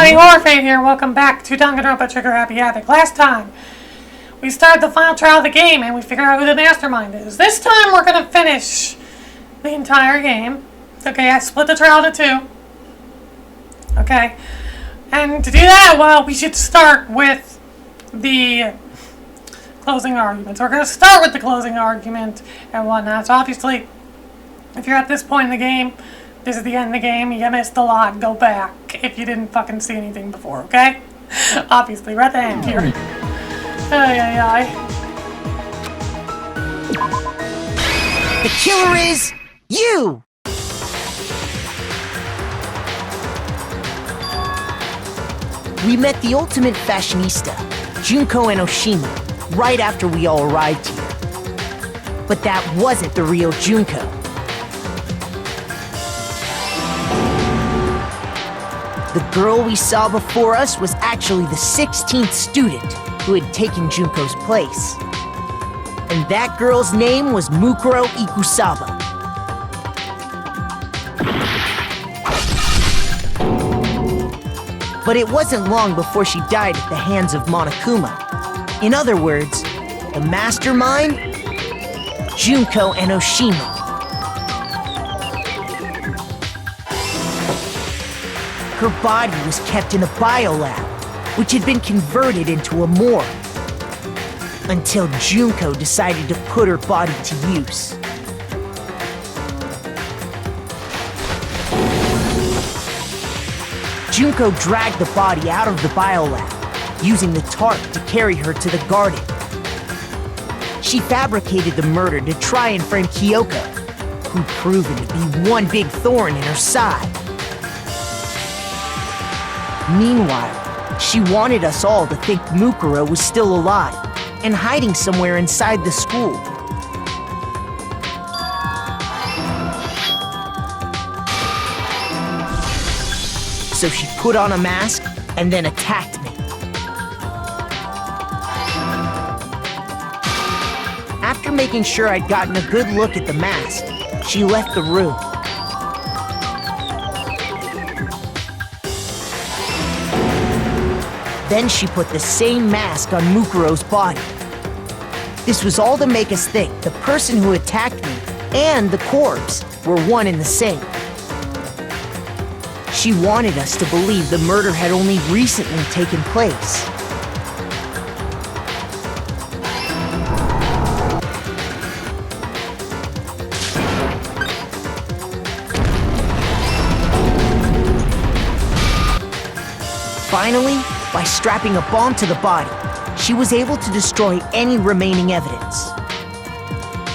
everybody, Orphan here. Welcome back to Danganronpa Trigger Happy Havoc. Last time, we started the final trial of the game and we figured out who the mastermind is. This time, we're going to finish the entire game. Okay, I split the trial into two. Okay, and to do that, well, we should start with the closing arguments. We're going to start with the closing argument and whatnot. So obviously, if you're at this point in the game, this is the end of the game, you missed a lot, go back if you didn't fucking see anything before, okay? Obviously, we're at the end here. The killer is you! We met the ultimate fashionista, Junko and Oshima, right after we all arrived here. But that wasn't the real Junko. The girl we saw before us was actually the 16th student who had taken Junko's place. And that girl's name was Mukuro Ikusaba. But it wasn't long before she died at the hands of Monokuma. In other words, the mastermind, Junko and Oshima. Her body was kept in a biolab, which had been converted into a morgue, until Junko decided to put her body to use. Junko dragged the body out of the biolab, using the tarp to carry her to the garden. She fabricated the murder to try and frame Kyoko, who'd proven to be one big thorn in her side. Meanwhile, she wanted us all to think Mukuro was still alive and hiding somewhere inside the school. So she put on a mask and then attacked me. After making sure I'd gotten a good look at the mask, she left the room. Then she put the same mask on Mukuro's body. This was all to make us think the person who attacked me and the corpse were one and the same. She wanted us to believe the murder had only recently taken place. Finally, by strapping a bomb to the body, she was able to destroy any remaining evidence.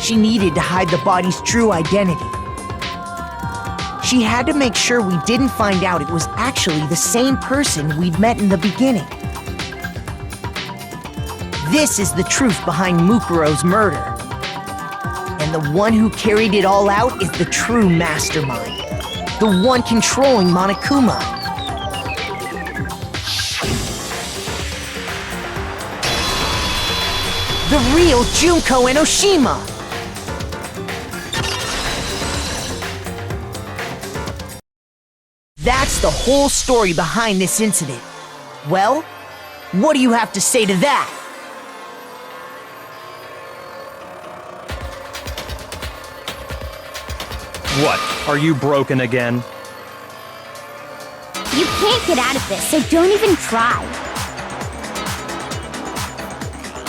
She needed to hide the body's true identity. She had to make sure we didn't find out it was actually the same person we'd met in the beginning. This is the truth behind Mukuro's murder. And the one who carried it all out is the true mastermind. The one controlling Monokuma. The real Junko and Oshima! That's the whole story behind this incident. Well, what do you have to say to that? What? Are you broken again? You can't get out of this, so don't even try.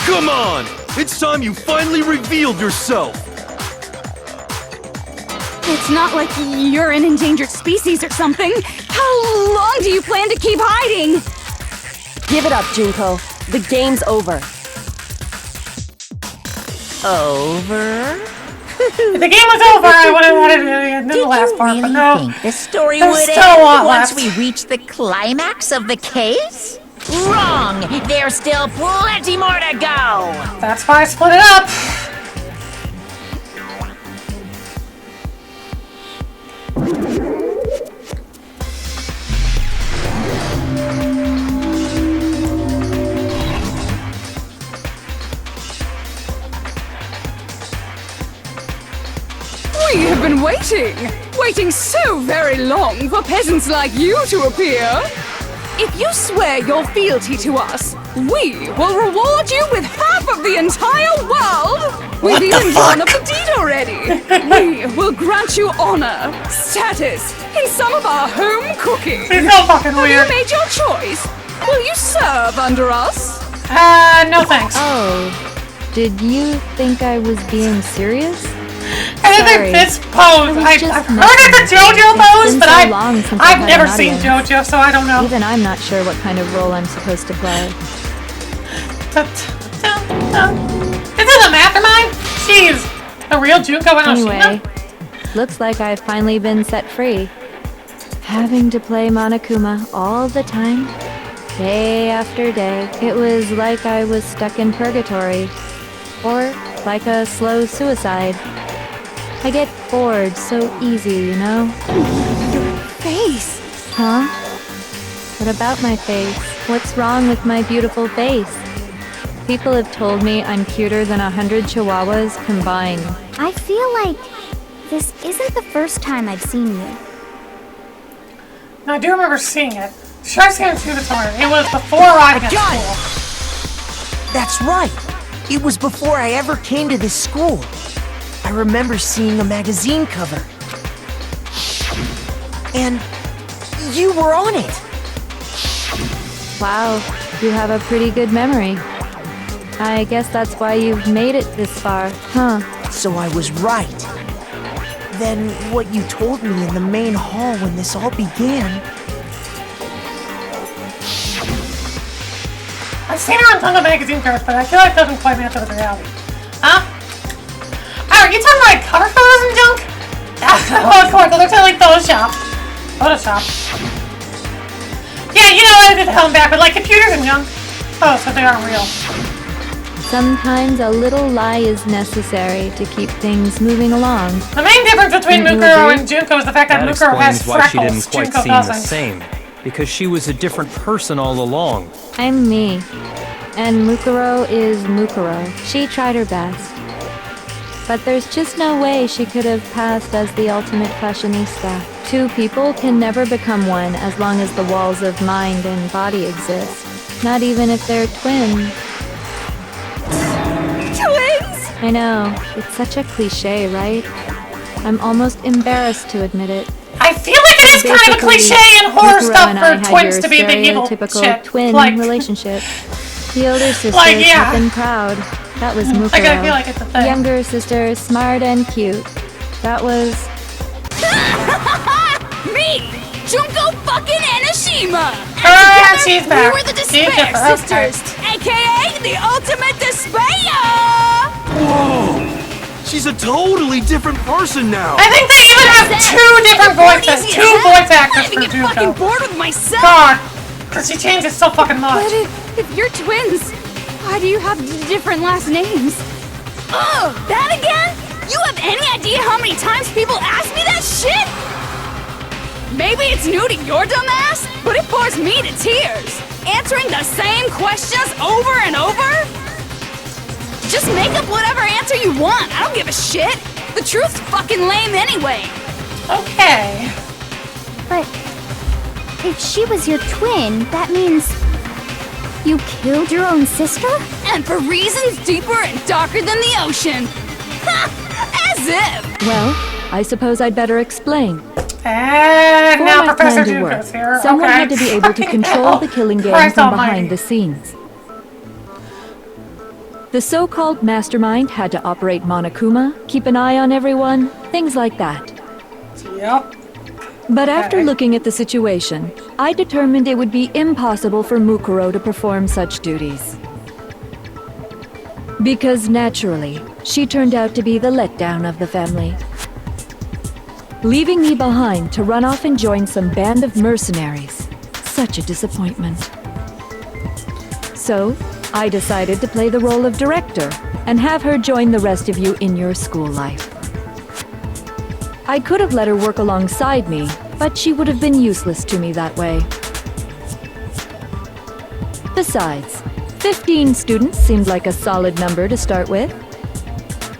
Come on! It's time you finally revealed yourself! It's not like you're an endangered species or something. How long do you plan to keep hiding? Give it up, Junko. The game's over. Over? If the game was over, I would have had it in the last part, but no. Think the story There's would still a lot end once left. we reach the climax of the case? Wrong! There's still plenty more to go! That's why I split it up. We have been waiting so very long for peasants like you to appear. If you swear your fealty to us, we will reward you with half of the entire world! We've even drawn up a deed already! We will grant you honor, status, in some of our home cooking! It's so fucking Have weird. you made your choice? Will you serve under us? No thanks. Oh, did you think I was being serious? I think Sorry. this pose, I've heard it's a JoJo pose, been but so long since I've I've had never an seen audience. JoJo, so I don't know. Even I'm not sure what kind of role I'm supposed to play. Is it a mastermind? Jeez, a real Junko and Anyway, Oshima? looks like I've finally been set free. Having to play Monokuma all the time, day after day, it was like I was stuck in purgatory. Or like a slow suicide. I get bored so easy, you know? Face! Huh? What about my face? What's wrong with my beautiful face? People have told me I'm cuter than 100 chihuahuas combined. I feel like this isn't the first time I've seen you. No, I do remember seeing it. Sure, I've seen it through the tour. It was before arriving at Got it. school. That's right. It was before I ever came to this school. I remember seeing a magazine cover. And you were on it. Wow, you have a pretty good memory. I guess that's why you've made it this far, huh? So I was right. Then what you told me in the main hall when this all began. I've seen her on tons of magazine covers, but I feel like it doesn't quite match up with reality. Huh? Oh, are you talking about like cover photos and junk? Oh, of course, it looks like Photoshop. Photoshop. Yeah, you know, I did hell and back with like computers and junk. Oh, so they aren't real. Sometimes a little lie is necessary to keep things moving along. The main difference between Wouldn't you Mukuro agree? and Junko is the fact that That Mukuro has explains why she freckles. didn't quite Junko seem the doesn't. same. Because she was a different person all along. I'm me. And Mukuro is Mukuro. She tried her best. But there's just no way she could have passed as the ultimate fashionista. Two people can never become one as long as the walls of mind and body exist. Not even if they're twins. Twins! I know, it's such a cliche, right? I'm almost embarrassed to admit it. I feel like it is kind of a Basically, cliche in horror Mukuro stuff and I for had twins your to be the evil stereotypical shit. twin Like, relationship. The older sister Like, yeah. tough and proud. That was Mukuro. like, I feel like it's a thing. Younger sister, smart and cute. That was... Me! Junko fucking Enoshima! Ah, And she's together, back. we were the She's Despair back. Sisters, aka the ultimate despair! Whoa! She's a totally different person now! I think they even have two different voices, Easy two as voice that. actors I for even get fucking Junko. bored with myself! God, because she changes so fucking But much. if you're twins, why do you have different last names? Oh, that again? You have any idea how many times people ask me that shit? Maybe it's new to your dumb ass, but it bores me to tears. Answering the same questions over and over? Just make up whatever answer you want. I don't give a shit. The truth's fucking lame anyway. Okay. But if she was your twin, that means you killed your own sister? And for reasons deeper and darker than the ocean. Ha! As if. Well, I suppose I'd better explain. And For now my Professor plan to work, Junko's here. someone Okay. had to be able to Fucking control hell. the killing game Christ from almighty. behind the scenes. The so-called mastermind had to operate Monokuma, keep an eye on everyone, things like that. Yep. But after Okay. looking at the situation, I determined it would be impossible for Mukuro to perform such duties. Because naturally, she turned out to be the letdown of the family. Leaving me behind to run off and join some band of mercenaries. Such a disappointment. So, I decided to play the role of director and have her join the rest of you in your school life. I could have let her work alongside me, but she would have been useless to me that way. Besides, 15 students seemed like a solid number to start with.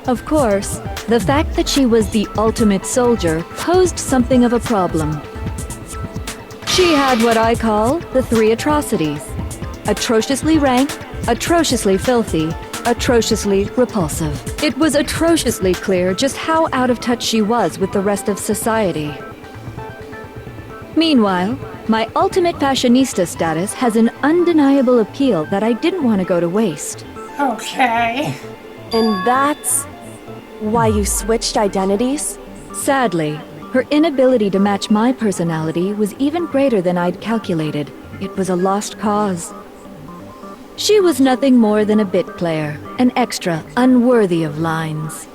Of course, the fact that she was the ultimate soldier posed something of a problem. She had what I call the three atrocities. Atrociously rank, atrociously filthy, atrociously repulsive. It was atrociously clear just how out of touch she was with the rest of society. Meanwhile, my ultimate fashionista status has an undeniable appeal that I didn't want to go to waste. Okay. And that's why you switched identities? Sadly, her inability to match my personality was even greater than I'd calculated. It was a lost cause. She was nothing more than a bit player, an extra unworthy of lines.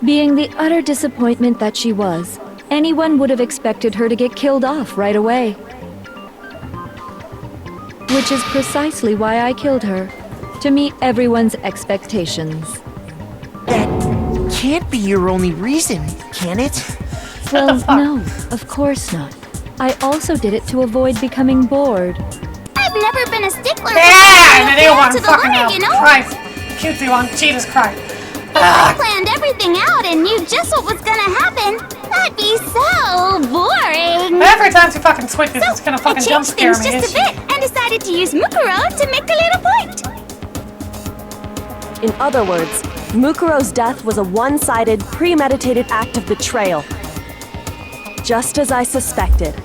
Being the utter disappointment that she was, anyone would have expected her to get killed off right away. Which is precisely why I killed her, to meet everyone's expectations. That can't be your only reason, can it? Well, no, of course not. I also did it to avoid becoming bored. I've never been a stickler. Yeah, and they want to the fucking letter, hell. you know? Christ. Cutesy one. Jesus Christ. I planned everything out and knew just what was gonna happen. That'd be so boring. Every time she fucking switches, it's gonna fucking I jump changed scare things me. just a bit and decided to use Mukuro to make a little point. In other words, Mukuro's death was a one-sided, premeditated act of betrayal. Just as I suspected.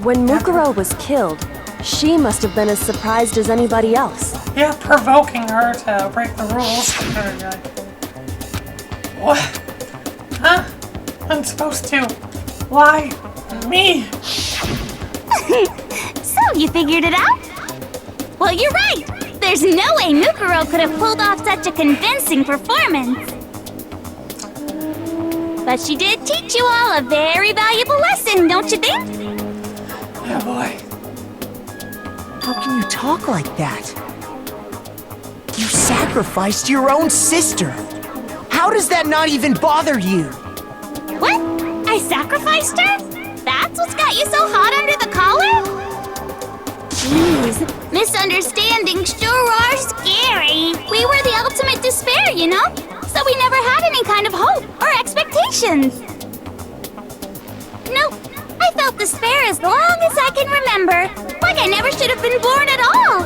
When Mukuro was killed, she must have been as surprised as anybody else. Yeah, provoking her to break the rules. What? Huh? I'm supposed to. Why? Me? So, you figured it out? Well, you're right. There's no way Mukuro could have pulled off such a convincing performance. But she did teach you all a very valuable lesson, don't you think? Oh boy. How can you talk like that? You sacrificed your own sister. How does that not even bother you? What? I sacrificed her? That's what's got you so hot under the collar? Jeez, misunderstandings sure are scary. We were the ultimate despair, you know? So we never had any kind of hope or expectations. Nope, I felt despair as long as I can remember. Like I never should have been born at all.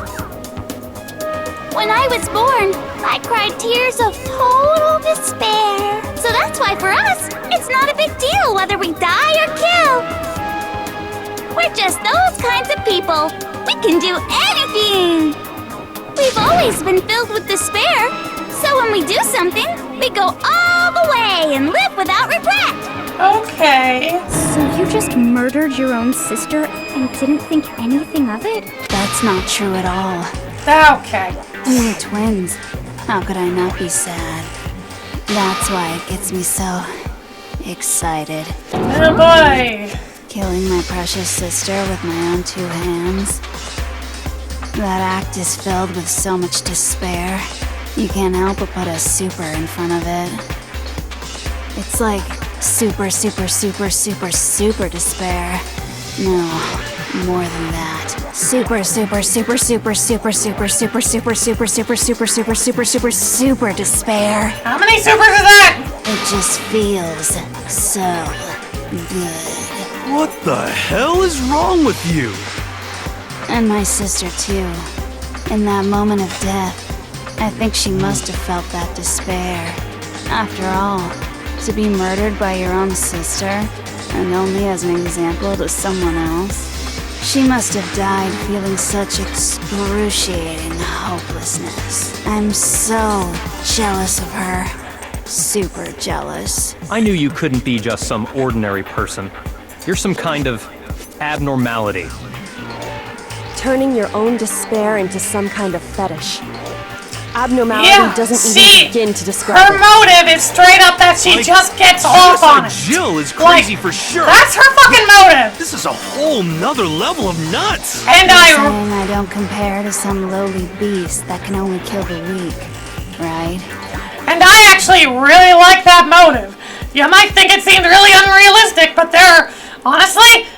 When I was born, I cried tears of total despair. So that's why for us, it's not a big deal whether we die or kill. We're just those kinds of people. We can do anything. We've always been filled with despair. So when we do something, we go all the way and live without regret. Okay. So you just murdered your own sister and didn't think anything of it? That's not true at all. Okay. We were twins. How could I not be sad? That's why it gets me so excited. Oh boy. Killing my precious sister with my own two hands. That act is filled with so much despair. You can't help but put a super in front of it. It's like super, super, super, super, super despair. No, more than that. Super, super, super, super, super, super, super, super, super, super, super, super, super, super, super despair. How many supers is that? It just feels so good. What the hell is wrong with you? And my sister too. In that moment of death, I think she must have felt that despair. After all, to be murdered by your own sister, and only as an example to someone else, she must have died feeling such excruciating hopelessness. I'm so jealous of her. Super jealous. I knew you couldn't be just some ordinary person. You're some kind of abnormality. Turning your own despair into some kind of fetish. Abnormality Yeah, doesn't see, even begin to describe her it. motive is straight up that she Like, just gets off on it. Jill is crazy for sure. That's her fucking motive. This is a whole nother level of nuts. And Saying I don't compare to some lowly beast that can only kill the weak, right? I actually really like that motive. You might think it seemed really unrealistic, but honestly,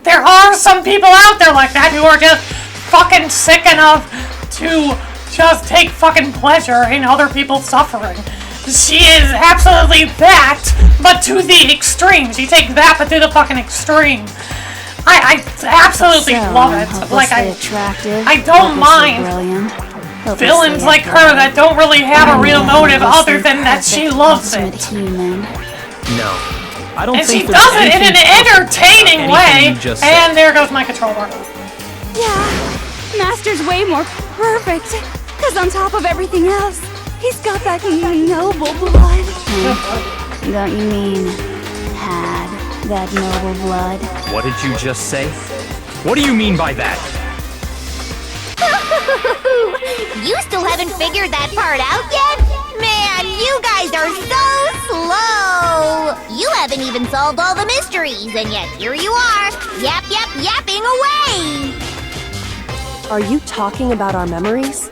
there are some people out there like that who are just fucking sick enough to just take fucking pleasure in other people's suffering. She is absolutely that, but to the extreme. She takes that, but to the fucking extreme. I absolutely love it. Like, attractive, I don't mind brilliant, villains like her that don't really have a real motive other than that she loves it. Human. No. I don't And she think there's does it in an anything entertaining about way. anything you just said. And there goes my controller. Yeah, Master's way more perfect. Cause on top of everything else, he's got that noble blood. Don't you mean had that noble blood? What did you just say? What do you mean by that? You still haven't figured that part out yet? Man, you guys are so slow! You haven't even solved all the mysteries, and yet here you are, yapping away! Are you talking about our memories?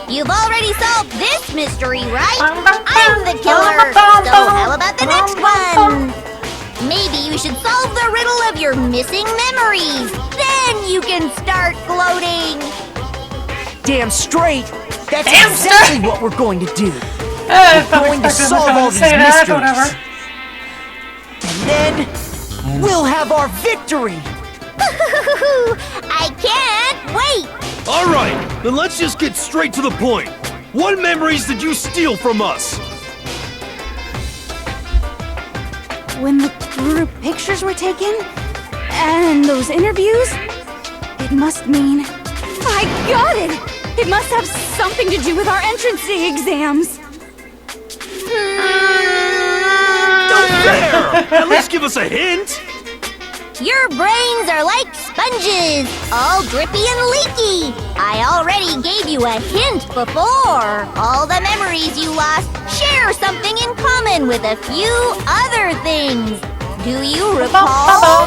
You've already solved this mystery, right? I'm the killer, so how about the next one? Maybe you should solve the riddle of your missing memories. Then you can start gloating. Damn straight! That's Damn exactly straight. what we're going to do. We're going to solve all these mysteries. And then we'll have our victory! I can't wait. All right, then let's just get straight to the point. What memories did you steal from us? When the group pictures were taken, and those interviews, it must mean... I got it! It must have something to do with our entrance exams. Don't dare! At least give us a hint! Your brains are like sponges, all drippy and leaky. I already gave you a hint before. All the memories you lost share something in common with a few other things. Do you recall?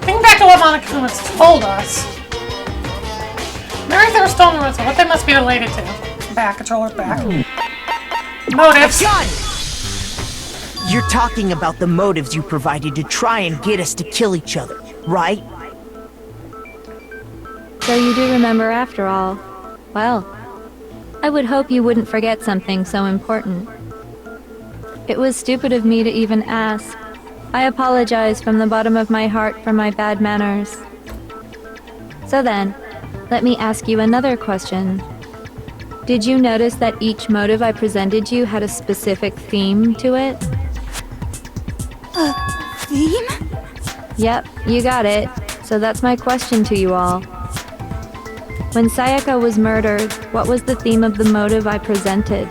Think back to what Monica Kuma's told us. Memories that were stolen with what they must be related to. Back, controller back. Motives. Gun! You're talking about the motives you provided to try and get us to kill each other, right? So you do remember after all. Well, I would hope you wouldn't forget something so important. It was stupid of me to even ask. I apologize from the bottom of my heart for my bad manners. So then, let me ask you another question. Did you notice that each motive I presented you had a specific theme to it? Theme? Yep, you got it. So that's my question to you all. When Sayaka was murdered, what was the theme of the motive I presented?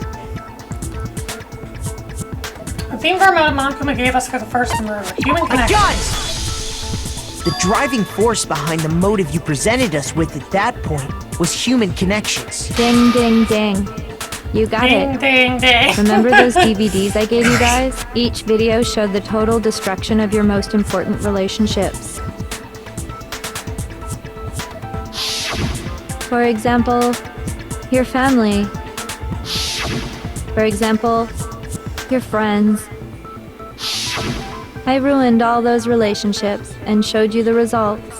The theme for a motive Monkuma gave us for the first murder. Human connection. The driving force behind the motive you presented us with at that point was human connections. Ding, ding, ding. You got Ding, it. ding, ding. Remember those DVDs I gave you guys? Each video showed the total destruction of your most important relationships. For example, your family. For example, your friends. I ruined all those relationships and showed you the results.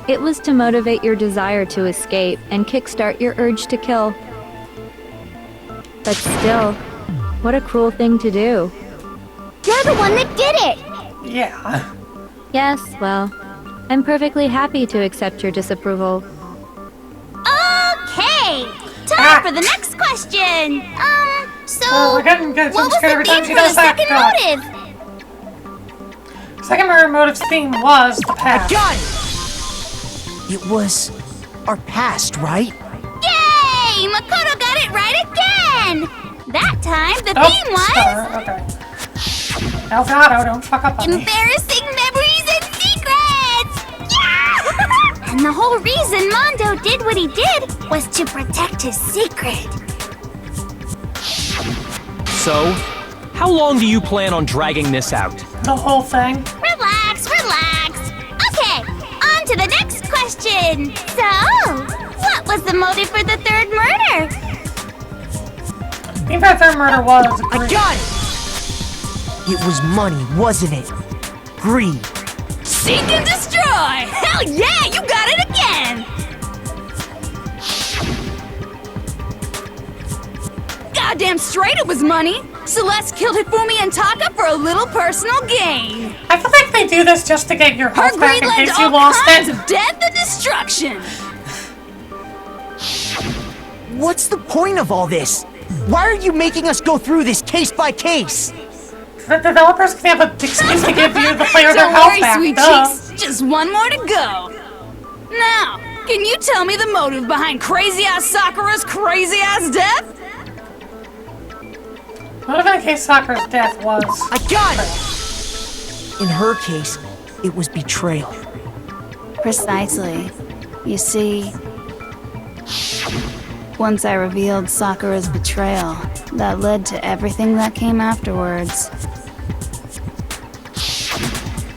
It was to motivate your desire to escape and kickstart your urge to kill. But still, what a cruel thing to do. You're the one that did it. Yeah. Yes, well, I'm perfectly happy to accept your disapproval. Okay, time for the next question. So we're getting what was scared the every time theme she for the does that. second motive? Second murder motive's theme was the past. Gun! It was our past, right? Yay! Makoto got it right again! That time the theme was... Star. Okay. Elgato, don't fuck up on me. Embarrassing memories and secrets! Yeah! And the whole reason Mondo did what he did was to protect his secret. So, how long do you plan on dragging this out? The whole thing. Relax, relax. Okay, on to the next question. So, what was the motive for the third murder? Theme for the third murder was I got it! It was money, wasn't it? Greed. Seek and destroy! Hell yeah, you got it again! Goddamn straight it was money! Celeste killed Hifumi and Taka for a little personal gain! I feel like they do this just to get your Her health back greed in led case to you all lost kinds it. of death and destruction. What's the point of all this? Why are you making us go through this case by case? The developers can have an excuse to give you the player their Don't health worry, back. sweet Duh. cheeks. Just one more to go. Now, can you tell me the motive behind crazy-ass Sakura's crazy-ass death? What if in case Sakura's death was? I got it! In her case, it was betrayal. Precisely. You see, once I revealed Sakura's betrayal, that led to everything that came afterwards.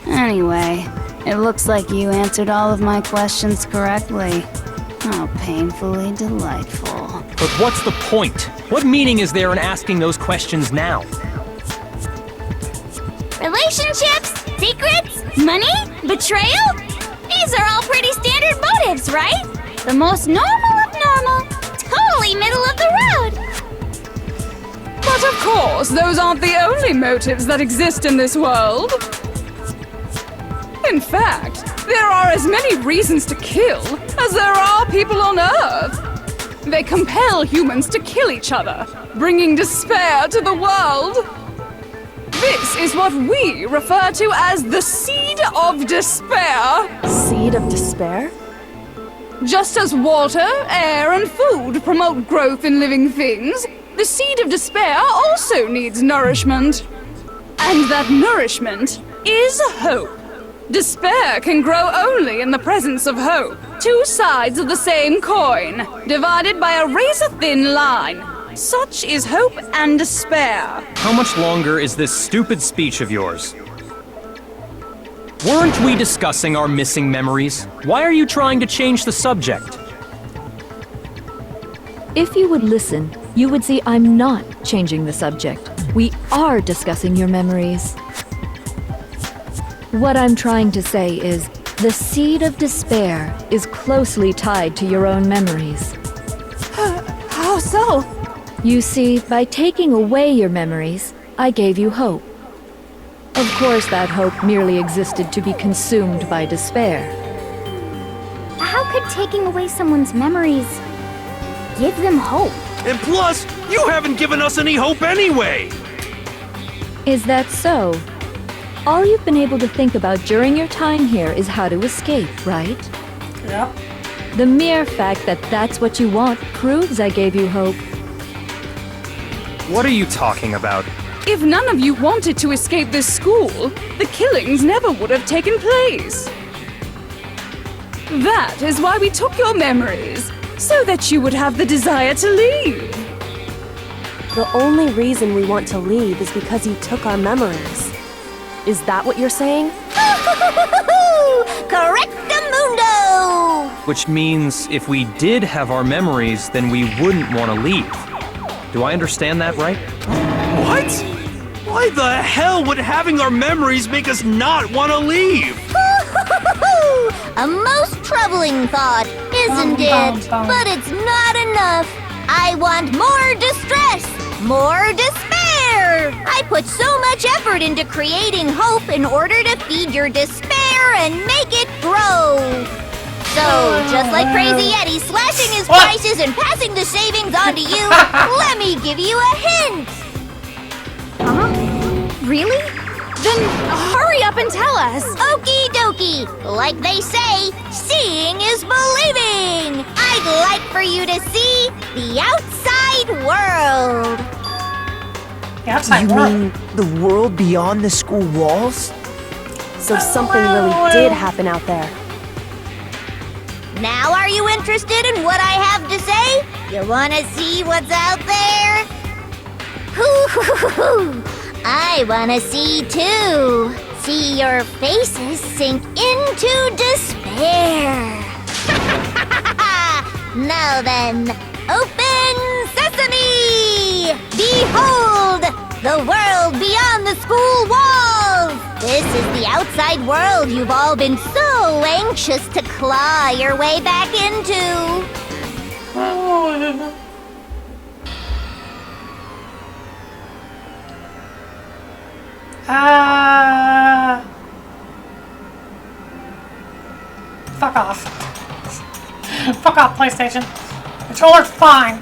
Anyway, it looks like you answered all of my questions correctly. How painfully delightful. But what's the point? What meaning is there in asking those questions now? Relationships? Secrets? Money? Betrayal? These are all pretty standard motives, right? The most normal of normal. Totally middle of the road. But of course, those aren't the only motives that exist in this world. In fact, there are as many reasons to kill as there are people on Earth. They compel humans to kill each other, bringing despair to the world. This is what we refer to as the seed of despair. Seed of despair? Just as water, air, and food promote growth in living things, the seed of despair also needs nourishment. And that nourishment is hope. Despair can grow only in the presence of hope. Two sides of the same coin, divided by a razor-thin line. Such is hope and despair. How much longer is this stupid speech of yours? Weren't we discussing our missing memories? Why are you trying to change the subject? If you would listen, you would see I'm not changing the subject. We are discussing your memories. What I'm trying to say is, the seed of despair is closely tied to your own memories. How so? You see, by taking away your memories, I gave you hope. Of course, that hope merely existed to be consumed by despair. How could taking away someone's memories give them hope? And plus, you haven't given us any hope anyway! Is that so? All you've been able to think about during your time here is how to escape, right? Yep. The mere fact that that's what you want proves I gave you hope. What are you talking about? If none of you wanted to escape this school, the killings never would have taken place. That is why we took your memories, so that you would have the desire to leave. The only reason we want to leave is because you took our memories. Is that what you're saying? Correctamundo! Which means if we did have our memories, then we wouldn't want to leave. Do I understand that right? What? Why the hell would having our memories make us not want to leave? A most troubling thought, isn't it? But it's not enough. I want more distress, more despair. I put so much effort into creating hope in order to feed your despair and make it grow. So, just like Crazy Eddie slashing his prices and passing the savings on to you, let me give you a hint. Huh? Really? Then hurry up and tell us. Okie dokie. Like they say, seeing is believing. I'd like for you to see the outside world. The outside You world. mean the world beyond the school walls? So something really did happen out there. Now are you interested in what I have to say? You wanna see what's out there? Hoo-hoo-hoo-hoo! I wanna see too. See your faces sink into despair. Now then, open sesame! Behold, the world beyond the school walls! This is the outside world you've all been so anxious to claw your way back into. fuck off. Fuck off, PlayStation. Controller's fine.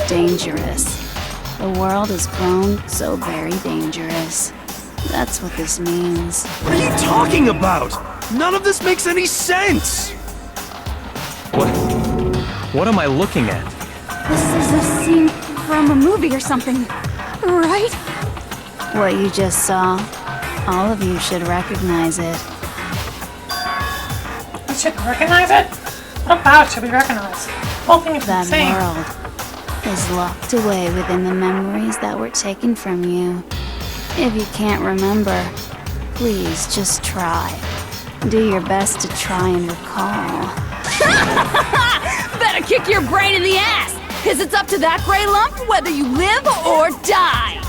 Dangerous. The world has grown so very dangerous. That's what this means. What are you talking about? None of this makes any sense! What am I looking at? This is a scene from a movie or something, right? What you just saw, all of you should recognize it. We should recognize it? What about should we recognize? Whole thing is That insane. world is locked away within the memories that were taken from you. If you can't remember, please just try. Do your best to try and recall. Better kick your brain in the ass, cause it's up to that gray lump whether you live or die.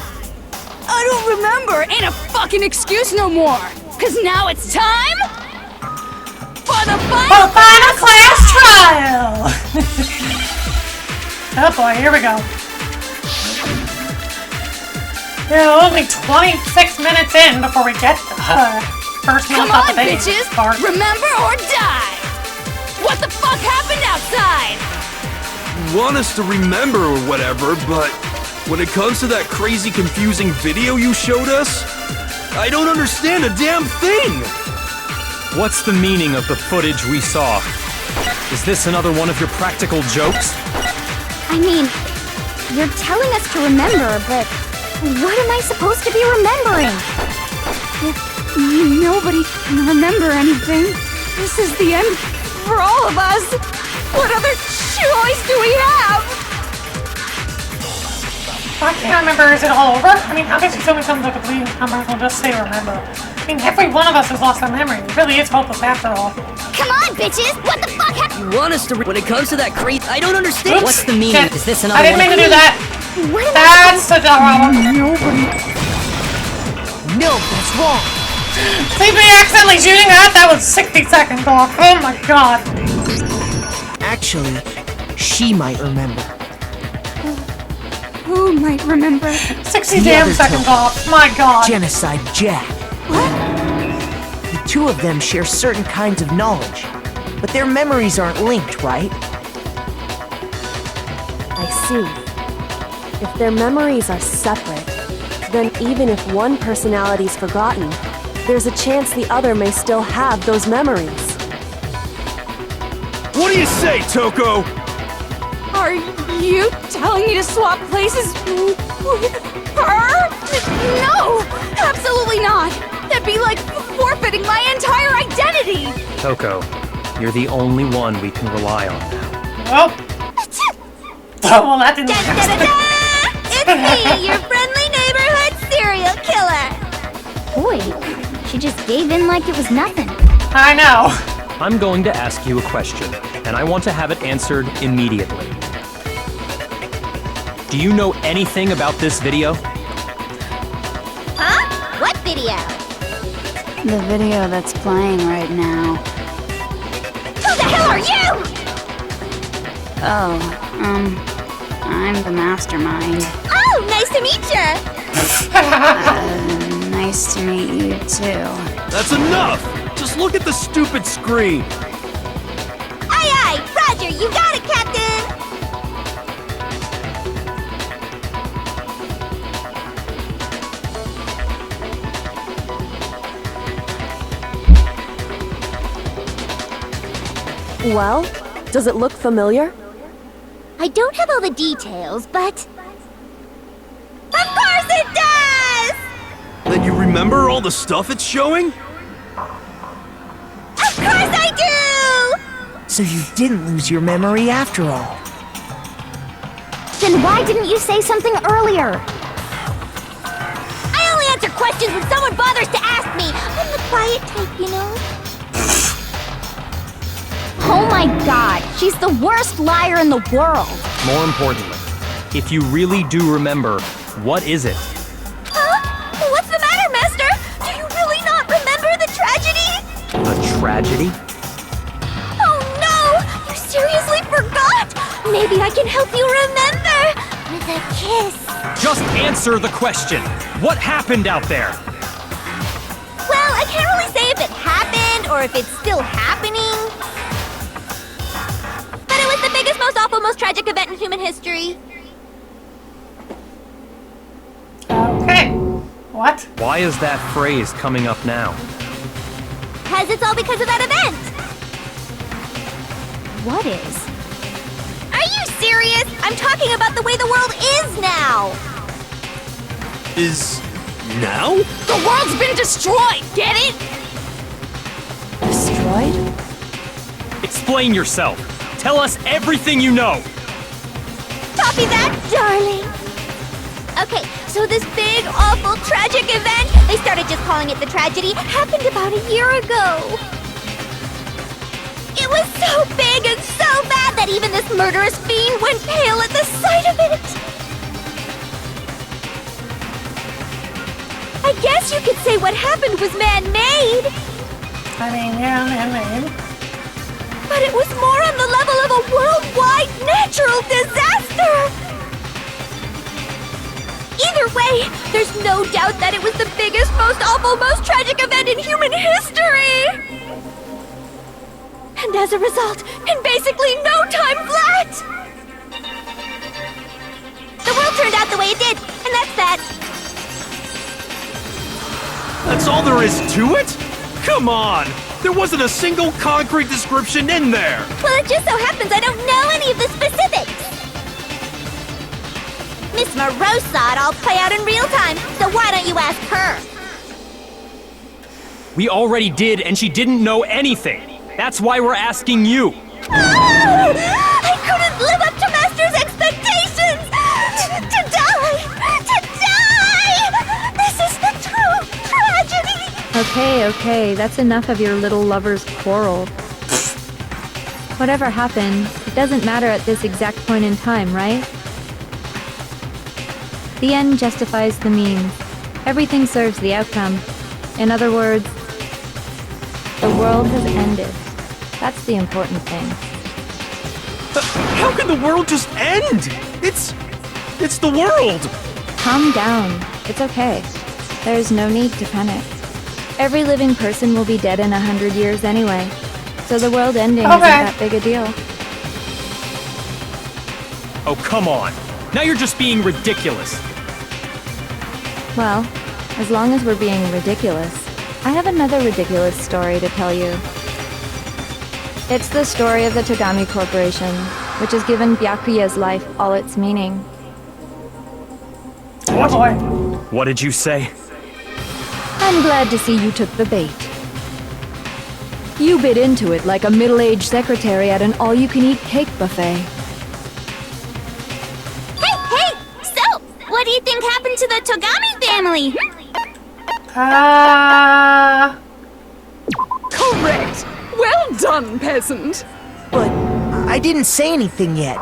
I don't remember ain't a fucking excuse no more, cause now it's time for the final class trial! Oh boy, here we go. Yeah, only 26 minutes in before we get the first Come month off on, the base bitches! part. Remember or die! What the fuck happened outside? You want us to remember or whatever, but when it comes to that crazy confusing video you showed us, I don't understand a damn thing! What's the meaning of the footage we saw? Is this another one of your practical jokes? I mean, you're telling us to remember, but what am I supposed to be remembering? Nobody can remember anything. This is the end for all of us. What other choice do we have? I can't remember, is it all over? I mean, how could you tell me something like a bleeding number and just say remember? I mean, every one of us has lost our memory. It really is hopeless after all. Come on, bitches! What the fuck happened? You want us to when it comes to that crate, I don't understand. Oops. What's the meaning? Can't- Is this another I didn't one? mean to do that! What am That's the problem! No, that's wrong. See me accidentally shooting that? That was 60 seconds off. Oh my god. Actually, she might remember. Who might remember? 60 The damn other seconds two. off. My god. Genocide Jack. What? The two of them share certain kinds of knowledge, but their memories aren't linked, right? I see. If their memories are separate, then even if one personality's forgotten, there's a chance the other may still have those memories. What do you say, Toko? Are you telling me to swap places with her? No! Absolutely not! That'd be like forfeiting my entire identity! Toko, you're the only one we can rely on now. Well. Oh, well, that didn't happen. It's me, your friendly neighborhood serial killer! Boy, she just gave in like it was nothing. I know. I'm going to ask you a question, and I want to have it answered immediately. Do you know anything about this video? Huh? What video? The video that's playing right now. Who the hell are you? Oh, I'm the mastermind. Oh, nice to meet ya! Nice to meet you too. That's enough! Just look at the stupid screen! Aye aye, Roger, you got it, Captain! Well, does it look familiar? I don't have all the details, but... Of course it does! Then you remember all the stuff it's showing? Of course I do! So you didn't lose your memory after all. Then why didn't you say something earlier? I only answer questions when someone bothers to ask me. I'm the quiet type, you know? Oh my god, she's the worst liar in the world. More importantly, if you really do remember, what is it? Huh? What's the matter, Master? Do you really not remember the tragedy? A tragedy? Oh no! You seriously forgot? Maybe maybe I can help you remember with a kiss. Just answer the question. What happened out there? Well, I can't really say if it happened or if it's still happening. But it was the biggest, most awful, most tragic event in human history. Okay. What? Why is that phrase coming up now? Because it's all because of that event. What is? Are you serious? I'm talking about the way the world is now. Is now? The world's been destroyed, get it? Destroyed? Explain yourself. Tell us everything you know. Copy that, darling. Okay, so this big, awful, tragic event, they started just calling it the tragedy, happened about a year ago. It was so big and so bad that even this murderous fiend went pale at the sight of it. I guess you could say what happened was man-made. I mean, yeah, man-made. But it was more on the level of a worldwide natural disaster! Either way, there's no doubt that it was the biggest, most awful, most tragic event in human history! And as a result, in basically no time flat! The world turned out the way it did, and that's that. That's all there is to it? Come on! There wasn't a single concrete description in there! Well, it just so happens I don't know any of the specifics. Miss Moreau saw it all play out in real time, so why don't you ask her? We already did, and she didn't know anything. That's why we're asking you. Ah! I couldn't live up to Master's expectations! To die! To die! This is the true tragedy! Okay, that's enough of your little lover's quarrel. Whatever happened, it doesn't matter at this exact point in time, right? The end justifies the means. Everything serves the outcome. In other words, the world has ended. That's the important thing. How can the world just end? It's the world! Calm down. It's okay. There's no need to panic. Every living person will be dead in 100 years anyway. So the world ending isn't that big a deal. Oh, come on. Now you're just being ridiculous. Well, as long as we're being ridiculous, I have another ridiculous story to tell you. It's the story of the Togami Corporation, which has given Byakuya's life all its meaning. Oh boy. What did you say? I'm glad to see you took the bait. You bit into it like a middle-aged secretary at an all-you-can-eat cake buffet. Hey! So, what do you think happened to the Togami family? Correct! Well done, peasant! But I didn't say anything yet.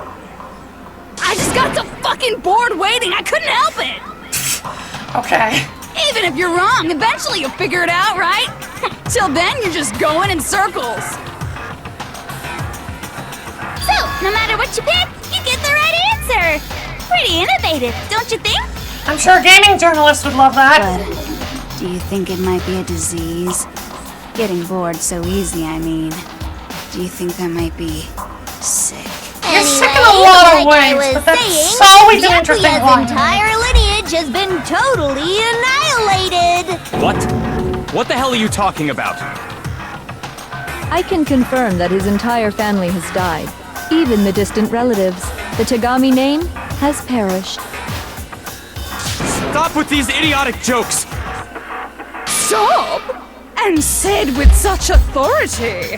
I just got so fucking bored waiting, I couldn't help it! Okay. Even if you're wrong, eventually you'll figure it out, right? Till then, you're just going in circles. So, no matter what you pick, you get the right answer. Pretty innovative, don't you think? I'm sure gaming journalists would love that. But do you think it might be a disease? Getting bored so easy, I mean. Do you think I might be sick? You're sick in a lot of ways, but that's always an interesting Byakuya's line. entire lineage has been totally annihilated. What? What the hell are you talking about? I can confirm that his entire family has died. Even the distant relatives. The Togami name has perished. Stop with these idiotic jokes! Stop! And said with such authority.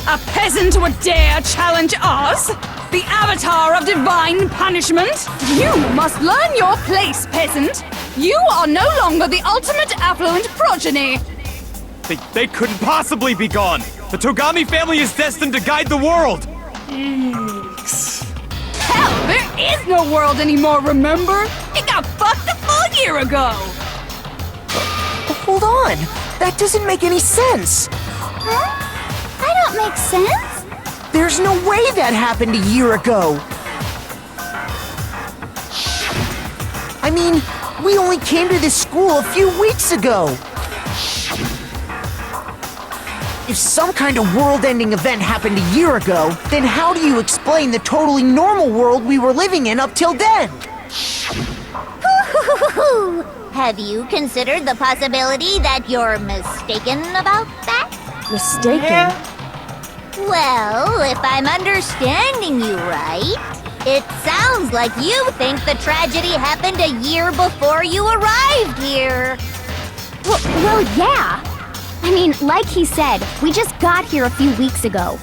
A peasant would dare challenge us? The avatar of divine punishment? You must learn your place, peasant. You are no longer the ultimate affluent progeny. They couldn't possibly be gone! The Togami family is destined to guide the world! Hell, there is no world anymore, remember? It got fucked a full year ago. Hold on! That doesn't make any sense! Huh? I don't make sense. There's no way that happened a year ago! I mean, we only came to this school a few weeks ago. If some kind of world-ending event happened a year ago, then how do you explain the totally normal world we were living in up till then? Have you considered the possibility that you're mistaken about that? Mistaken? Yeah. Well, if I'm understanding you right, it sounds like you think the tragedy happened a year before you arrived here. Well, yeah. I mean, like he said, we just got here a few weeks ago.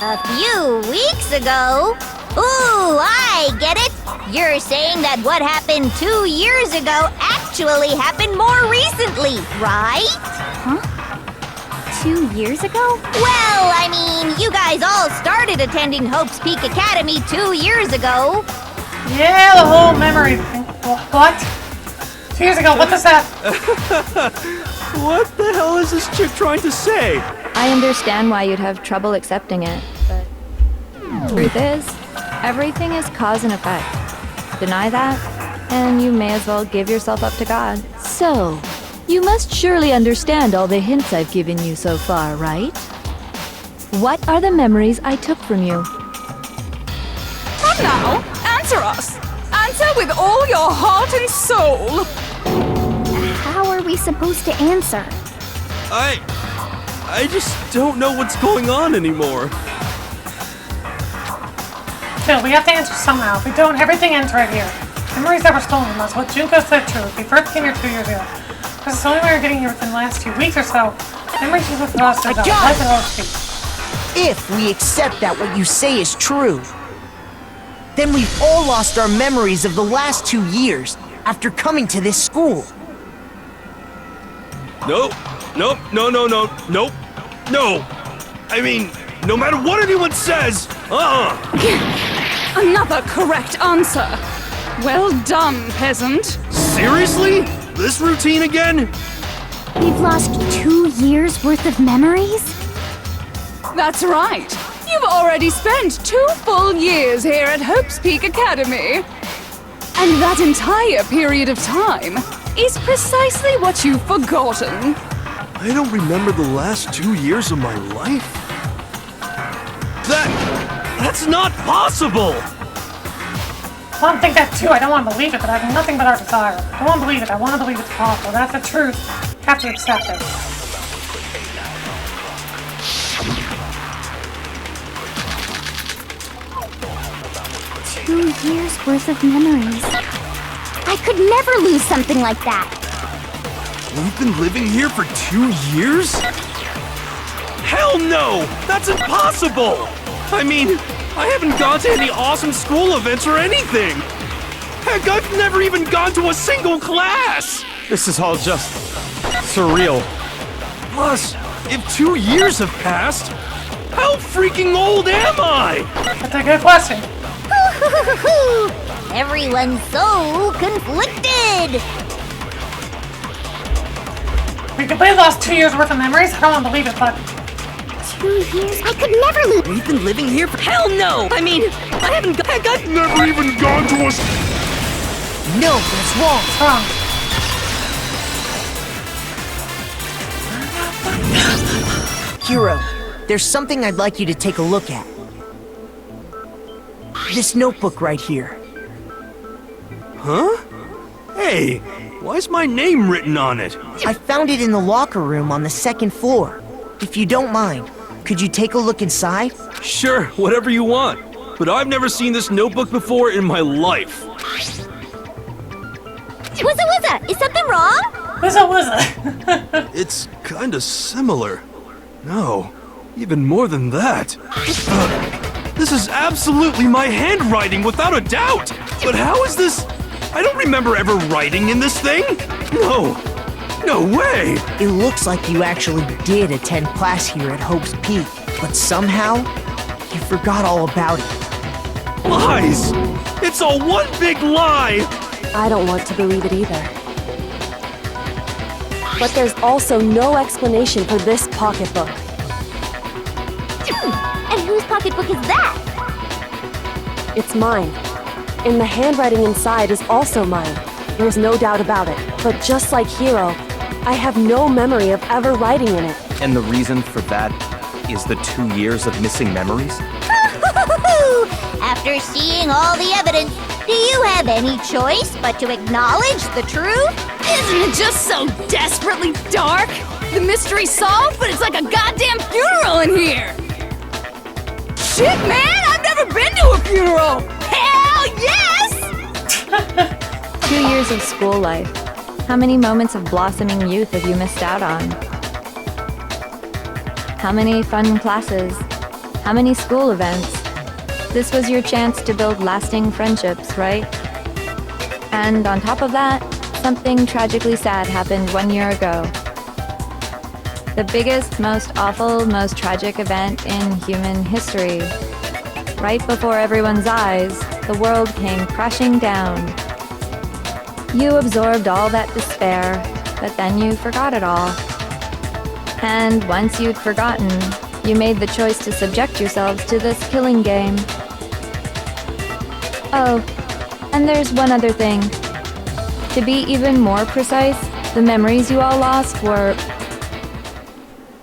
A few weeks ago? Ooh, I get it. You're saying that what happened 2 years ago actually happened more recently, right? Huh? 2 years ago? Well, I mean, you guys all started attending Hope's Peak Academy 2 years ago. Yeah, the whole memory thing. What? 2 years ago, what does that? What the hell is this chick trying to say? I understand why you'd have trouble accepting it, but truth is, everything is cause and effect. Deny that, and you may as well give yourself up to God. So, you must surely understand all the hints I've given you so far, right? What are the memories I took from you? Come now, answer us. Answer with all your heart and soul. How are we supposed to answer? I just don't know what's going on anymore. Still, we have to answer somehow. If we don't, everything ends right here. Memories that were stolen. That's what Junko said true. We first came here 2 years ago. This is the only way we're getting here within the last 2 weeks or so. Memories you with us about life at Havoc. If we accept that what you say is true, then we've all lost our memories of the last 2 years after coming to this school. Nope. No. I mean, no matter what anyone says, Another correct answer. Well done, peasant. Seriously? This routine again? We've lost 2 years worth of memories? That's right. You've already spent 2 full years here at Hope's Peak Academy. And that entire period of time is precisely what you've forgotten. I don't remember the last 2 years of my life. That's not possible! I don't think that too. I don't want to believe it, but I have nothing but our desire. I don't want to believe it. I want to believe it's possible. That's the truth. Have to accept it. Two years worth of memories. I could never lose something like that. We've been living here for 2 years? Hell no! That's impossible! I mean, I haven't gone to any awesome school events or anything! Heck, I've never even gone to a single class! This is all just surreal. Plus, if 2 years have passed, how freaking old am I? That's a good question. Everyone's so conflicted. We completely lost 2 years worth of memories. I don't want to believe it, but 2 years? I could never lose. We've been living here for— Hell no! I mean, I haven't— I've Never even gone to a— No, that's wrong. it's wrong. Hero, there's something I'd like you to take a look at. This notebook right here. Huh? Hey, why's my name written on it? I found it in the locker room on the 2nd floor. If you don't mind, could you take a look inside? Sure, whatever you want. But I've never seen this notebook before in my life. Wuzza, is something wrong? Wuzza. It's kinda similar. No, even more than that. This is absolutely my handwriting, without a doubt! But how is this? I don't remember ever writing in this thing! No way! It looks like you actually did attend class here at Hope's Peak, but somehow, you forgot all about it. Lies! It's all one big lie! I don't want to believe it either. But there's also no explanation for this pocketbook. And whose pocketbook is that? It's mine. And the handwriting inside is also mine. There's no doubt about it. But just like Hiro, I have no memory of ever writing in it. And the reason for that is the 2 years of missing memories? After seeing all the evidence, do you have any choice but to acknowledge the truth? Isn't it just so desperately dark? The mystery's solved, but it's like a goddamn funeral in here! Shit, man! I've never been to a funeral! Hell yes! 2 years of school life. How many moments of blossoming youth have you missed out on? How many fun classes? How many school events? This was your chance to build lasting friendships, right? And on top of that, something tragically sad happened 1 year ago. The biggest, most awful, most tragic event in human history. Right before everyone's eyes, the world came crashing down. You absorbed all that despair, but then you forgot it all. And once you'd forgotten, you made the choice to subject yourselves to this killing game. Oh, and there's one other thing. To be even more precise, the memories you all lost were...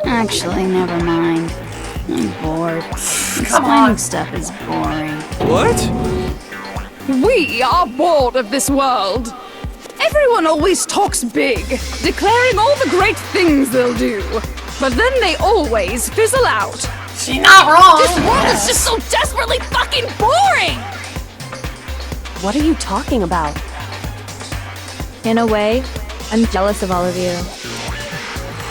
Actually, never mind. I'm bored. Explaining stuff is boring. What? We are bored of this world. Everyone always talks big, declaring all the great things they'll do. But then they always fizzle out. She's not wrong. This world is just so desperately fucking boring! What are you talking about? In a way, I'm jealous of all of you.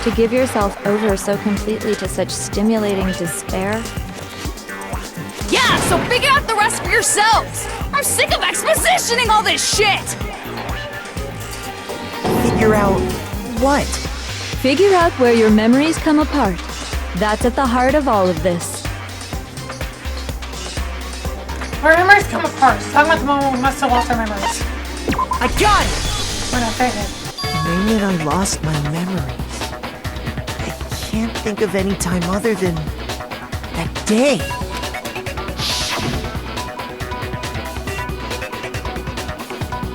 To give yourself over so completely to such stimulating despair. Yeah, so figure out the rest for yourselves! I'm sick of expositioning all this shit! Figure out what? Figure out where your memories come apart. That's at the heart of all of this. Our memories come apart. She's talking about the moment we must have lost our memories. I got it! We're not figured. The moment I lost my memories. I can't think of any time other than that day.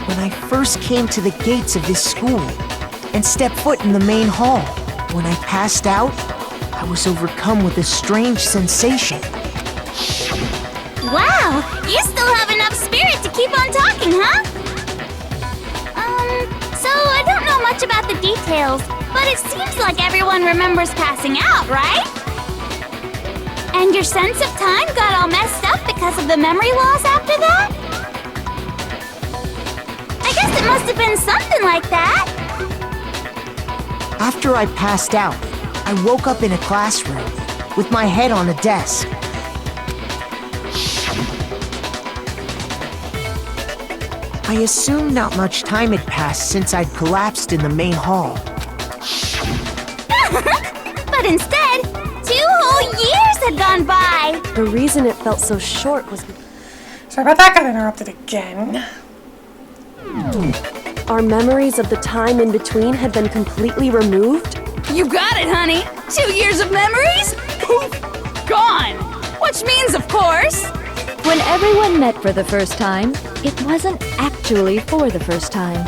When I first came to the gates of this school and stepped foot in the main hall, when I passed out, I was overcome with a strange sensation. Wow, you still have enough spirit to keep on talking, huh? So I don't know much about the details, but it seems like everyone remembers passing out, right? And your sense of time got all messed up because of the memory loss after that? I guess it must have been something like that. After I passed out, I woke up in a classroom with my head on a desk. I assumed not much time had passed since I'd collapsed in the main hall. But instead, 2 whole years had gone by. The reason it felt so short was Sorry about that, got interrupted again. our memories of the time in between had been completely removed. You got it, honey! 2 years of memories? Poof! Gone! Which means, of course... When everyone met for the first time, it wasn't actually for the first time.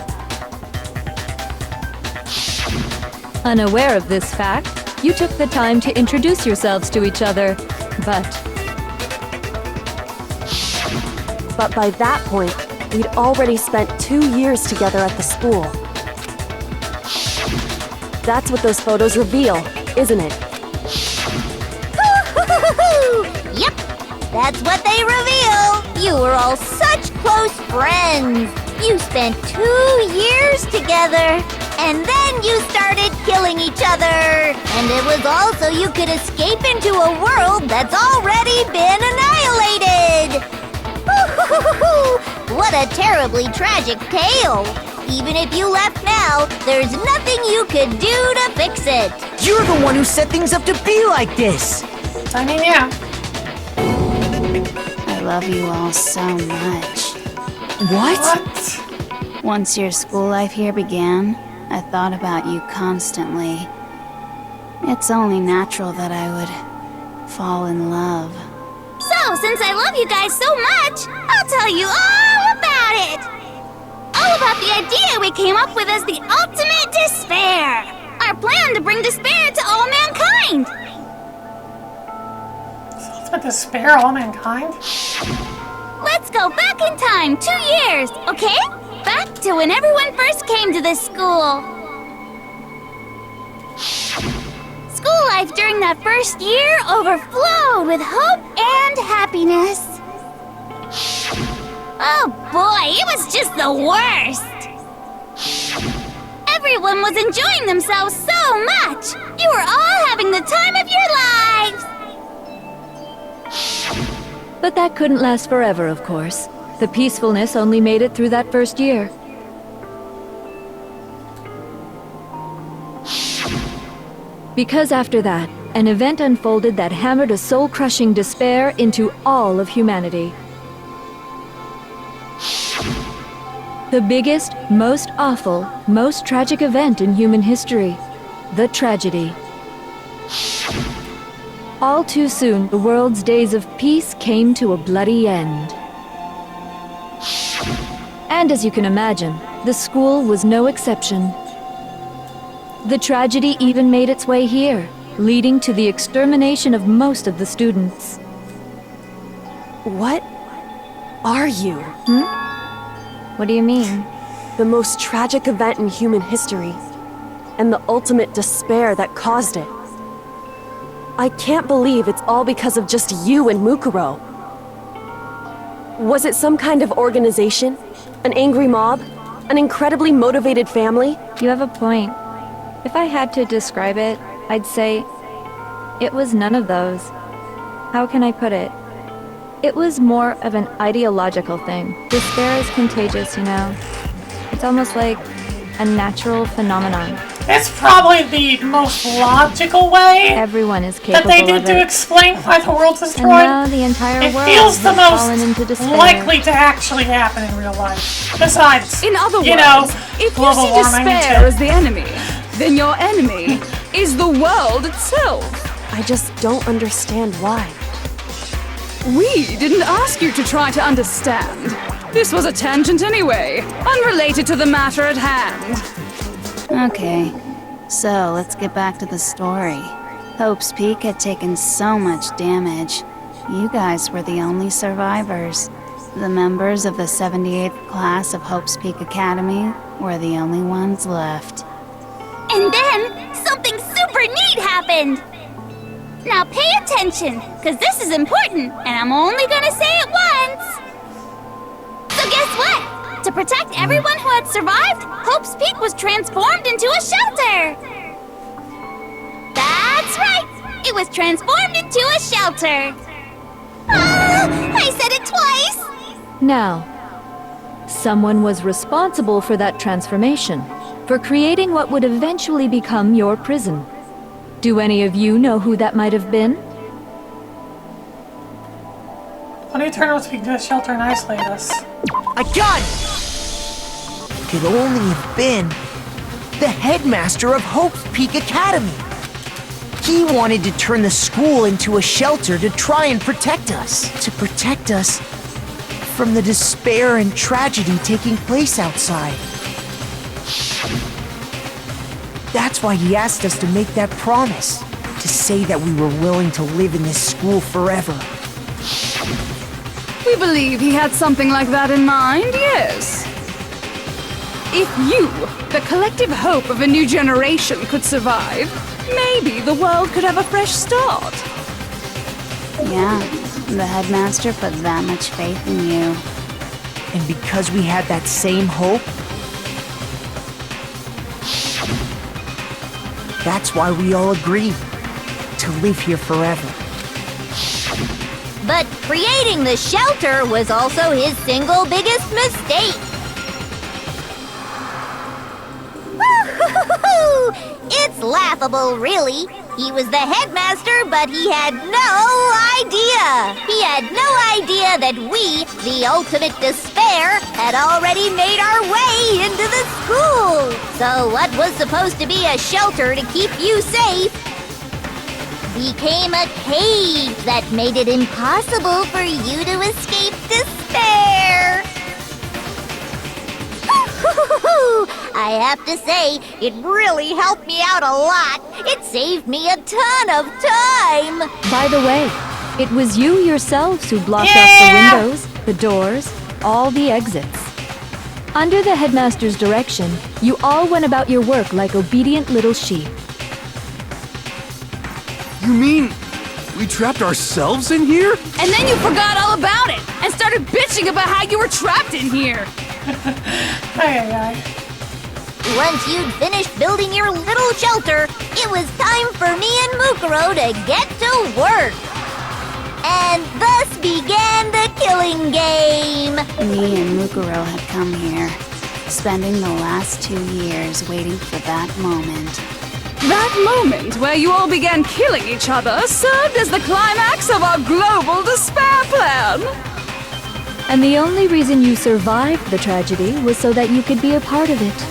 Unaware of this fact, you took the time to introduce yourselves to each other, But by that point, we'd already spent 2 years together at the school. That's what those photos reveal, isn't it? Yep, that's what they reveal. You were all such close friends. You spent 2 years together. And then you started killing each other. And it was all so you could escape into a world that's already been annihilated. What a terribly tragic tale. Even if you left now, there's nothing you could do to fix it. You're the one who set things up to be like this! I mean, yeah. I love you all so much. What? Once your school life here began, I thought about you constantly. It's only natural that I would fall in love. So, since I love you guys so much, I'll tell you all about it. All about the idea came up with as the ultimate despair. Our plan to bring despair to all mankind. Ultimate despair, all mankind? Let's go back in time 2 years, okay? Back to when everyone first came to this school. School life during that first year overflowed with hope and happiness. Oh boy, it was just the worst. Everyone was enjoying themselves so much. You were all having the time of your lives. But that couldn't last forever, of course. The peacefulness only made it through that first year. Because after that, an event unfolded that hammered a soul-crushing despair into all of humanity. The biggest, most awful, most tragic event in human history. The tragedy. All too soon, the world's days of peace came to a bloody end. And as you can imagine, the school was no exception. The tragedy even made its way here, leading to the extermination of most of the students. What are you? What do you mean? The most tragic event in human history, and the ultimate despair that caused it. I can't believe it's all because of just you and Mukuro. Was it some kind of organization? An angry mob? An incredibly motivated family? You have a point. If I had to describe it, I'd say it was none of those. How can I put it? It was more of an ideological thing. Despair is contagious, you know. It's almost like a natural phenomenon. It's probably the most logical way Everyone is that capable they of did to it. explain why the world's And destroyed. now the entire It world feels the has fallen into most despair. likely to actually happen in real life. Besides, In other words, you know, if you global see warming and despair shit. as the enemy, then your enemy is the world itself. I just don't understand why. We didn't ask you to try to understand. This was a tangent anyway, unrelated to the matter at hand. Okay, so let's get back to the story. Hope's Peak had taken so much damage. You guys were the only survivors. The members of the 78th class of Hope's Peak Academy were the only ones left. And then, something super neat happened! Now pay attention, because this is important, and I'm only gonna say it once! So guess what? To protect everyone who had survived, Hope's Peak was transformed into a shelter! That's right! It was transformed into a shelter! Ah, I said it twice! Now, someone was responsible for that transformation, for creating what would eventually become your prison. Do any of you know who that might have been? Why don't you turn Hope's Peak into a shelter and isolate us? I got it! It could only have been the headmaster of Hope's Peak Academy. He wanted to turn the school into a shelter to try and protect us. To protect us from the despair and tragedy taking place outside. That's why he asked us to make that promise. To say that we were willing to live in this school forever. We believe he had something like that in mind, yes. If you, the collective hope of a new generation, could survive, maybe the world could have a fresh start. Yeah, the headmaster put that much faith in you. And because we had that same hope, that's why we all agreed to live here forever. But creating the shelter was also his single biggest mistake. It's laughable, really. He was the headmaster, but he had no idea. He had no idea that we, the ultimate despair, had already made our way into the school. So what was supposed to be a shelter to keep you safe became a cage that made it impossible for you to escape despair. have to say, it really helped me out a lot. It saved me a ton of time. By the way, it was you yourselves who blocked off the windows, the doors, all the exits. Under the headmaster's direction, you all went about your work like obedient little sheep. You mean we trapped ourselves in here? And then you forgot all about it and started bitching about how you were trapped in here. Once you'd finished building your little shelter, it was time for me and Mukuro to get to work. And thus began the killing game. Me and Mukuro had come here, spending the last 2 years waiting for that moment. That moment where you all began killing each other served as the climax of our global despair plan. And the only reason you survived the tragedy was so that you could be a part of it.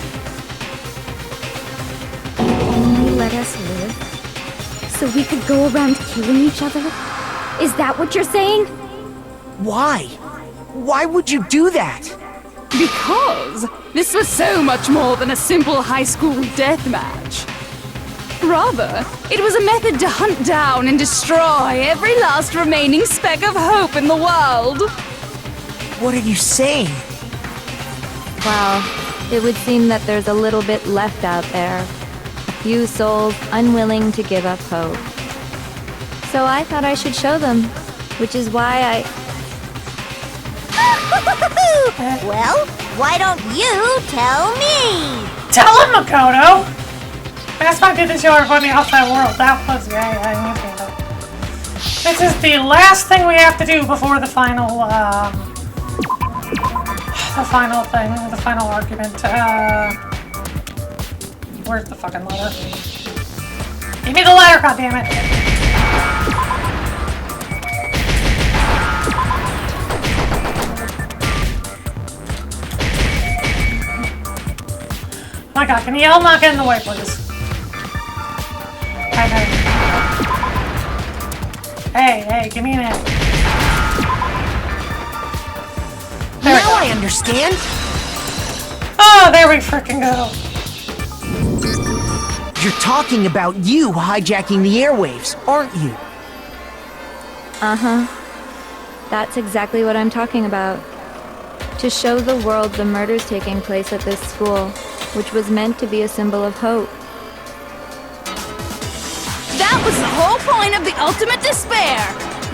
Only let us live? So we could go around killing each other? Is that what you're saying? Why? Why would you do that? Because this was so much more than a simple high school death match. Rather, it was a method to hunt down and destroy every last remaining speck of hope in the world. What are you saying? Well, it would seem that there's a little bit left out there. A few souls unwilling to give up hope. So I thought I should show them, which is why I... Well, why don't you tell me? Tell him, Makoto! Mastermind did the show for the outside world. That was This is the last thing we have to do before the final, the final argument. Where's the fucking letter? Give me the letter, goddammit! Oh my god, can you all not get in the way, please? Hey, give me an A. Now I understand. Oh, there we frickin' go. You're talking about you hijacking the airwaves, aren't you? Uh-huh. That's exactly what I'm talking about. To show the world the murders taking place at this school, which was meant to be a symbol of hope. That was the whole point of the ultimate despair.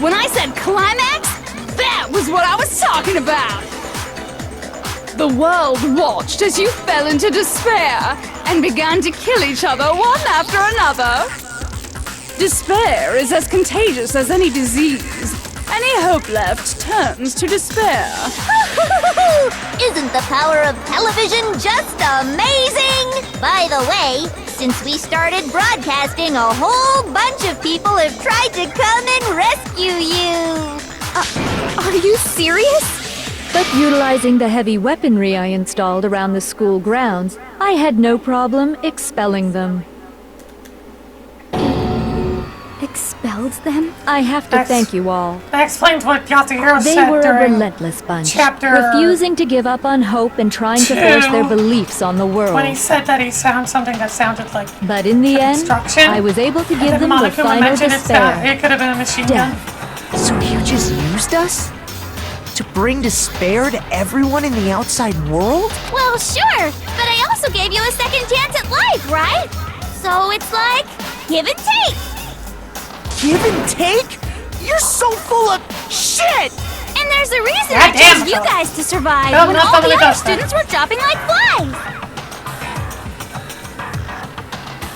When I said climax, that was what I was talking about. The world watched as you fell into despair and began to kill each other one after another. Despair is as contagious as any disease. Any hope left turns to despair. Isn't the power of television just amazing? By the way, since we started broadcasting, a whole bunch of people have tried to come and rescue you. Are you serious? But utilizing the heavy weaponry I installed around the school grounds, I had no problem expelling them. Expelled them? I have to thank you all. That explains what Yasuhiro They said were a during relentless bunch, chapter refusing to give up on hope and trying to force their beliefs on the world. when he said that he found something that sounded like But in the end, construction. I was able to And give then them the Monokuma final mentioned despair. it could have been a machine gun. Death. So you just used us? To bring despair to everyone in the outside world? Well, sure, but I also gave you a second chance at life, right? So it's like, give and take. Give and take? You're so full of shit! And there's a reason God I chose damn it, you Phil. guys to survive No, when not all some of the the other dust, then. students were dropping like flies.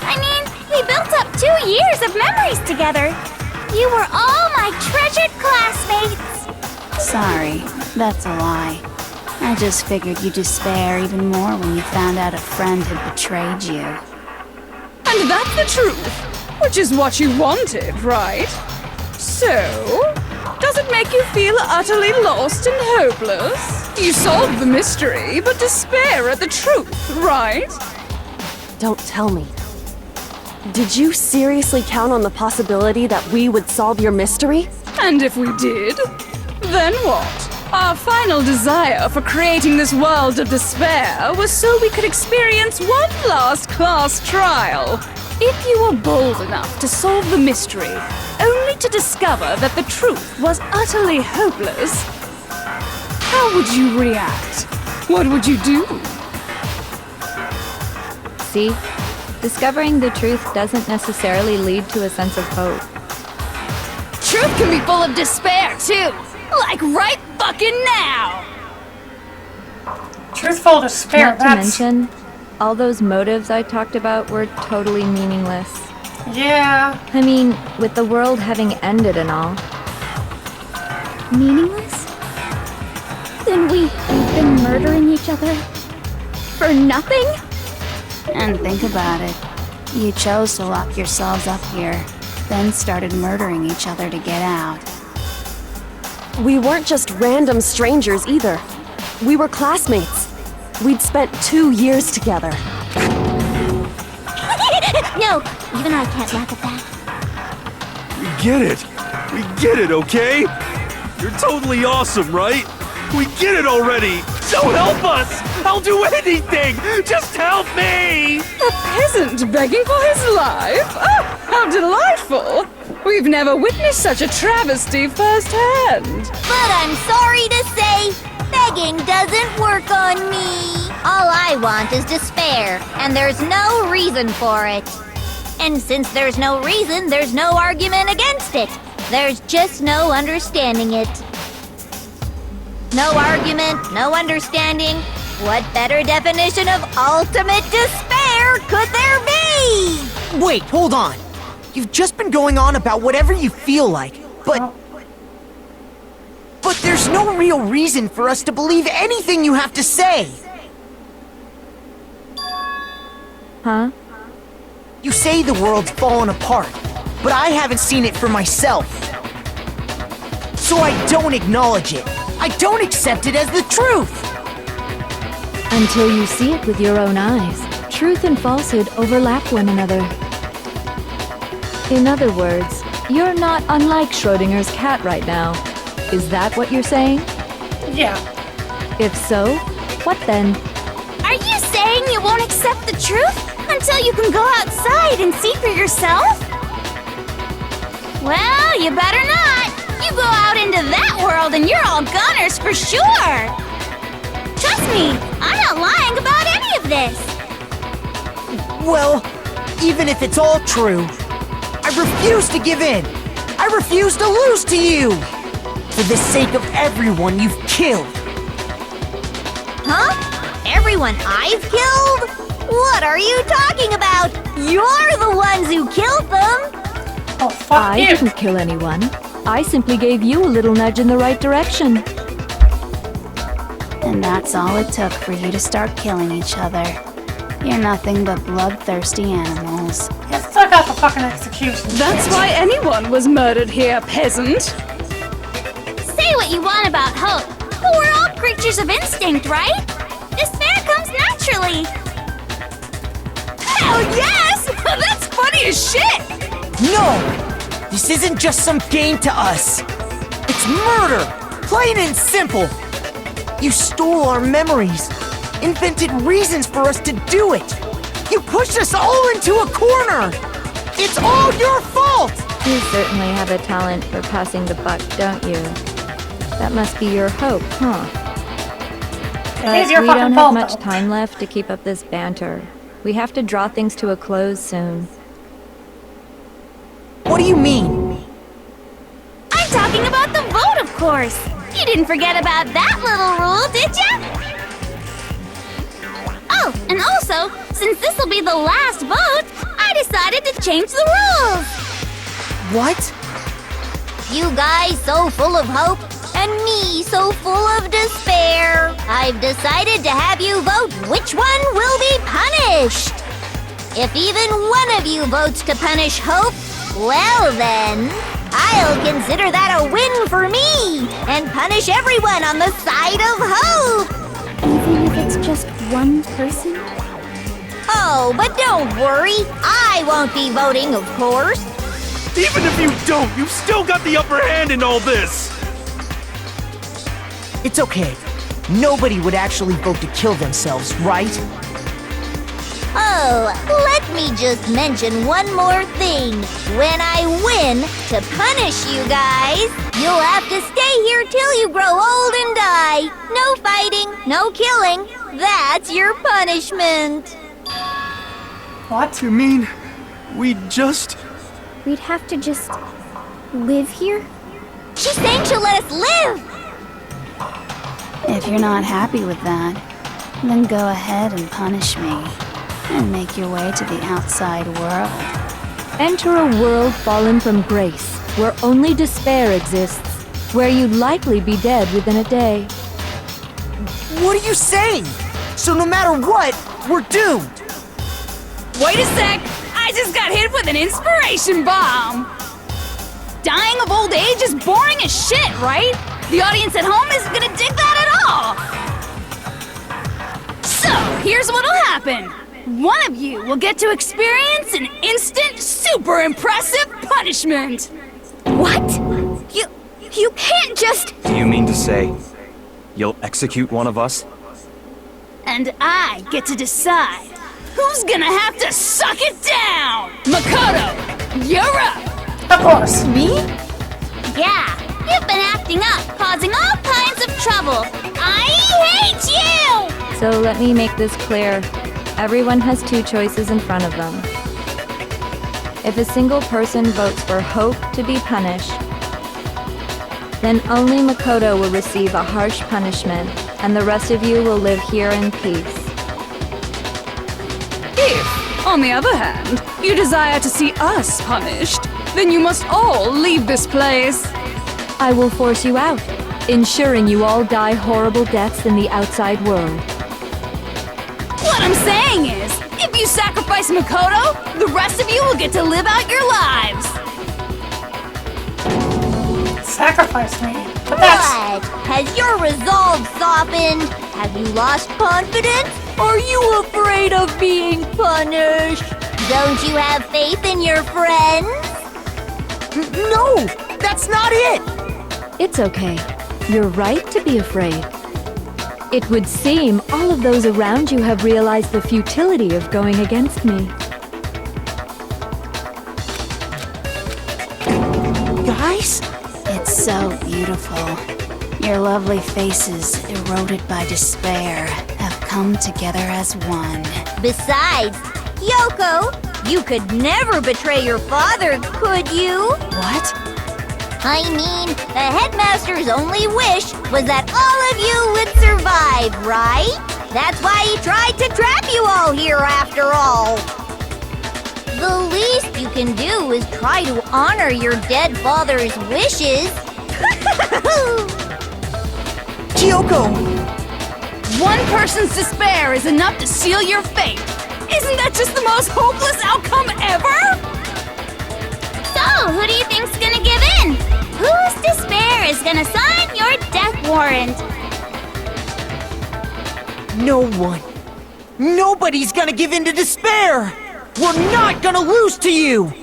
I mean, we built up 2 years of memories together. You were all my treasured classmates. Sorry, that's a lie. I just figured you'd despair even more when you found out a friend had betrayed you. And that's the truth, which is what you wanted, right? So, does it make you feel utterly lost and hopeless? You solved the mystery, but despair at the truth, right? Don't tell me. Did you seriously count on the possibility that we would solve your mystery? And if we did, then what? Our final desire for creating this world of despair was so we could experience one last class trial. If you were bold enough to solve the mystery, only to discover that the truth was utterly hopeless, how would you react? What would you do? See? Discovering the truth doesn't necessarily lead to a sense of hope. Truth can be full of despair, too! Like right fucking now! Truthful despair, Not to mention, all those motives I talked about were totally meaningless. Yeah. I mean, with the world having ended and all. Meaningless? Then we've been murdering each other? For nothing? And think about it. You chose to lock yourselves up here, then started murdering each other to get out. We weren't just random strangers either. We were classmates. We'd spent 2 years together. No, even I can't laugh at that. We get it. We get it, okay? You're totally awesome, right? We get it already. So help us. I'll do anything. Just help me. A peasant begging for his life? Oh, how delightful! We've never witnessed such a travesty firsthand. But I'm sorry to say, begging doesn't work on me. All I want is despair, and there's no reason for it. And since there's no reason, there's no argument against it. There's just no understanding it. No argument, no understanding. What better definition of ultimate despair could there be? Wait, hold on. You've just been going on about whatever you feel like, but there's no real reason for us to believe anything you have to say. Huh? You say the world's fallen apart, but I haven't seen it for myself. So I don't acknowledge it. I don't accept it as the truth. Until you see it with your own eyes, truth and falsehood overlap one another. In other words, you're not unlike Schrodinger's cat right now. Is that what you're saying? Yeah. If so, what then? Are you saying you won't accept the truth until you can go outside and see for yourself? Well, you better not. You go out into that world and you're all gunners for sure. Trust me, I'm not lying about any of this. Well, even if it's all true, I refuse to give in. I refuse to lose to you. For the sake of everyone you've killed. Huh? Everyone I've killed? What are you talking about? You're the ones who killed them. Oh, fuck I you. didn't kill anyone. I simply gave you a little nudge in the right direction. And that's all it took for you to start killing each other. You're nothing but bloodthirsty animals. You still got the fucking execution. That's why anyone was murdered here, peasant. Say what you want about hope, but we're all creatures of instinct, right? Despair comes naturally. Hell yes! That's funny as shit! No! This isn't just some game to us. It's murder! Plain and simple! You stole our memories, invented reasons for us to do it. You pushed us all into a corner! It's all your fault! You certainly have a talent for passing the buck, don't you? That must be your hope, huh? It is But your we fucking don't have fault, much though. time left to keep up this banter. We have to draw things to a close soon. What do you mean? I'm talking about the vote, of course. You didn't forget about that little rule, did ya? Oh, and also, since this will be the last vote, I decided to change the rules. What? You guys so full of hope, and me so full of despair. I've decided to have you vote which one will be punished. If even one of you votes to punish hope, well then, I'll consider that a win for me, and punish everyone on the side of hope. Even if it's just one person? Oh, but don't worry, I won't be voting, of course. Even if you don't, you've still got the upper hand in all this. It's okay. Nobody would actually vote to kill themselves, right? Oh, let me just mention one more thing. When I win, to punish you guys, you'll have to stay here till you grow old and die. No fighting, no killing. That's your punishment. What? You mean we'd have to just live here? She's saying she'll let us live. If you're not happy with that, then go ahead and punish me. And make your way to the outside world. Enter a world fallen from grace, where only despair exists, where you'd likely be dead within a day. What are you saying? So no matter what, we're doomed! Wait a sec! I just got hit with an inspiration bomb! Dying of old age is boring as shit, right? The audience at home isn't gonna dig that at all! So, here's what'll happen. One of you will get to experience an instant, super impressive punishment! What? You can't just... Do you mean to say you'll execute one of us? And I get to decide who's gonna have to suck it down! Makoto, you're up! Of course. Me? Yeah, you've been acting up, causing all kinds of trouble. I hate you! So let me make this clear. Everyone has two choices in front of them. If a single person votes for Hope to be punished, then only Makoto will receive a harsh punishment, and the rest of you will live here in peace. If, on the other hand, you desire to see us punished, then you must all leave this place. I will force you out, ensuring you all die horrible deaths in the outside world. What I'm saying is, if you sacrifice Makoto, the rest of you will get to live out your lives. Sacrifice me. But that's... What? Has your resolve softened? Have you lost confidence? Are you afraid of being punished? Don't you have faith in your friends? No! That's not it! It's okay. You're right to be afraid. It would seem all of those around you have realized the futility of going against me. Guys? It's so beautiful. Your lovely faces, eroded by despair, have come together as one. Besides, Yoko, you could never betray your father, could you? What? I mean, the headmaster's only wish was that all of you would survive, right? That's why he tried to trap you all here after all. The least you can do is try to honor your dead father's wishes. Kyoko! One person's despair is enough to seal your fate. Isn't that just the most hopeless outcome ever? So, who do you think's gonna give in? Whose despair is gonna sign your death warrant? No one. Nobody's gonna give in to despair! We're not gonna lose to you!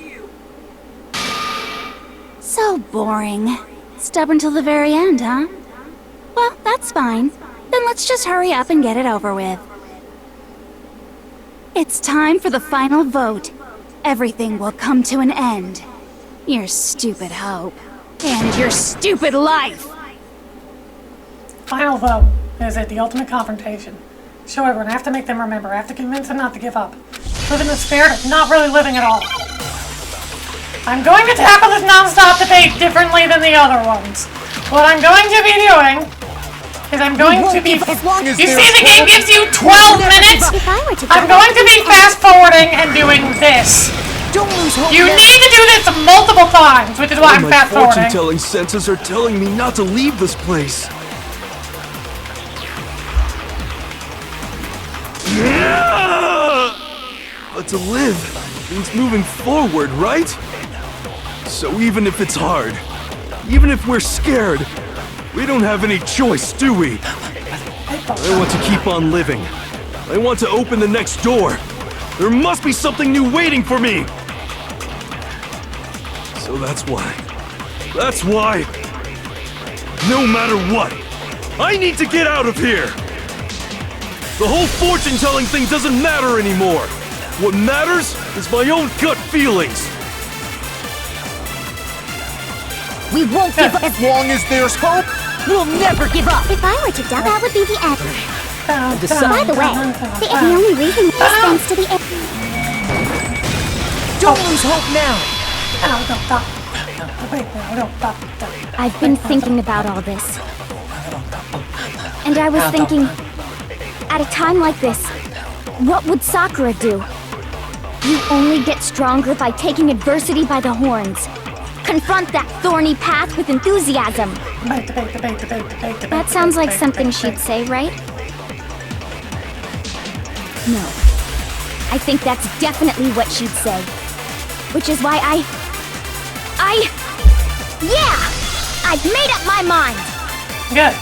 So boring. Stubborn till the very end, huh? Well, that's fine. Then let's just hurry up and get it over with. It's time for the final vote. Everything will come to an end. Your stupid hope. And your stupid life! Final vote. Is it the ultimate confrontation? Show everyone. I have to make them remember. I have to convince them not to give up. Live in the spirit of not really living at all. I'm going to tackle this non-stop debate differently than the other ones. What I'm going to be doing is I'm going to be... You see the game gives you 12 minutes? I'm going to be fast-forwarding and doing this. Don't lose hope. You need to do this multiple times, which is why I'm My fast-forwarding. fortune-telling senses are telling me not to leave this place. But to live means moving forward, right? So even if it's hard, even if we're scared, we don't have any choice, do we? I want to keep on living. I want to open the next door. There must be something new waiting for me. So that's why, no matter what, I need to get out of here! The whole fortune-telling thing doesn't matter anymore! What matters is my own gut feelings! We won't give up. As long as there's hope, we'll never give up. If I were to die, that would be the end. Decide. By the way, the only reason is thanks to the air. Don't lose hope now. I've been thinking about all this. And I was thinking, at a time like this, what would Sakura do? You only get stronger by taking adversity by the horns. Confront that thorny path with enthusiasm. That sounds like something she'd say, right? No. I think that's definitely what she'd say. Which is why yeah! I've made up my mind! Good.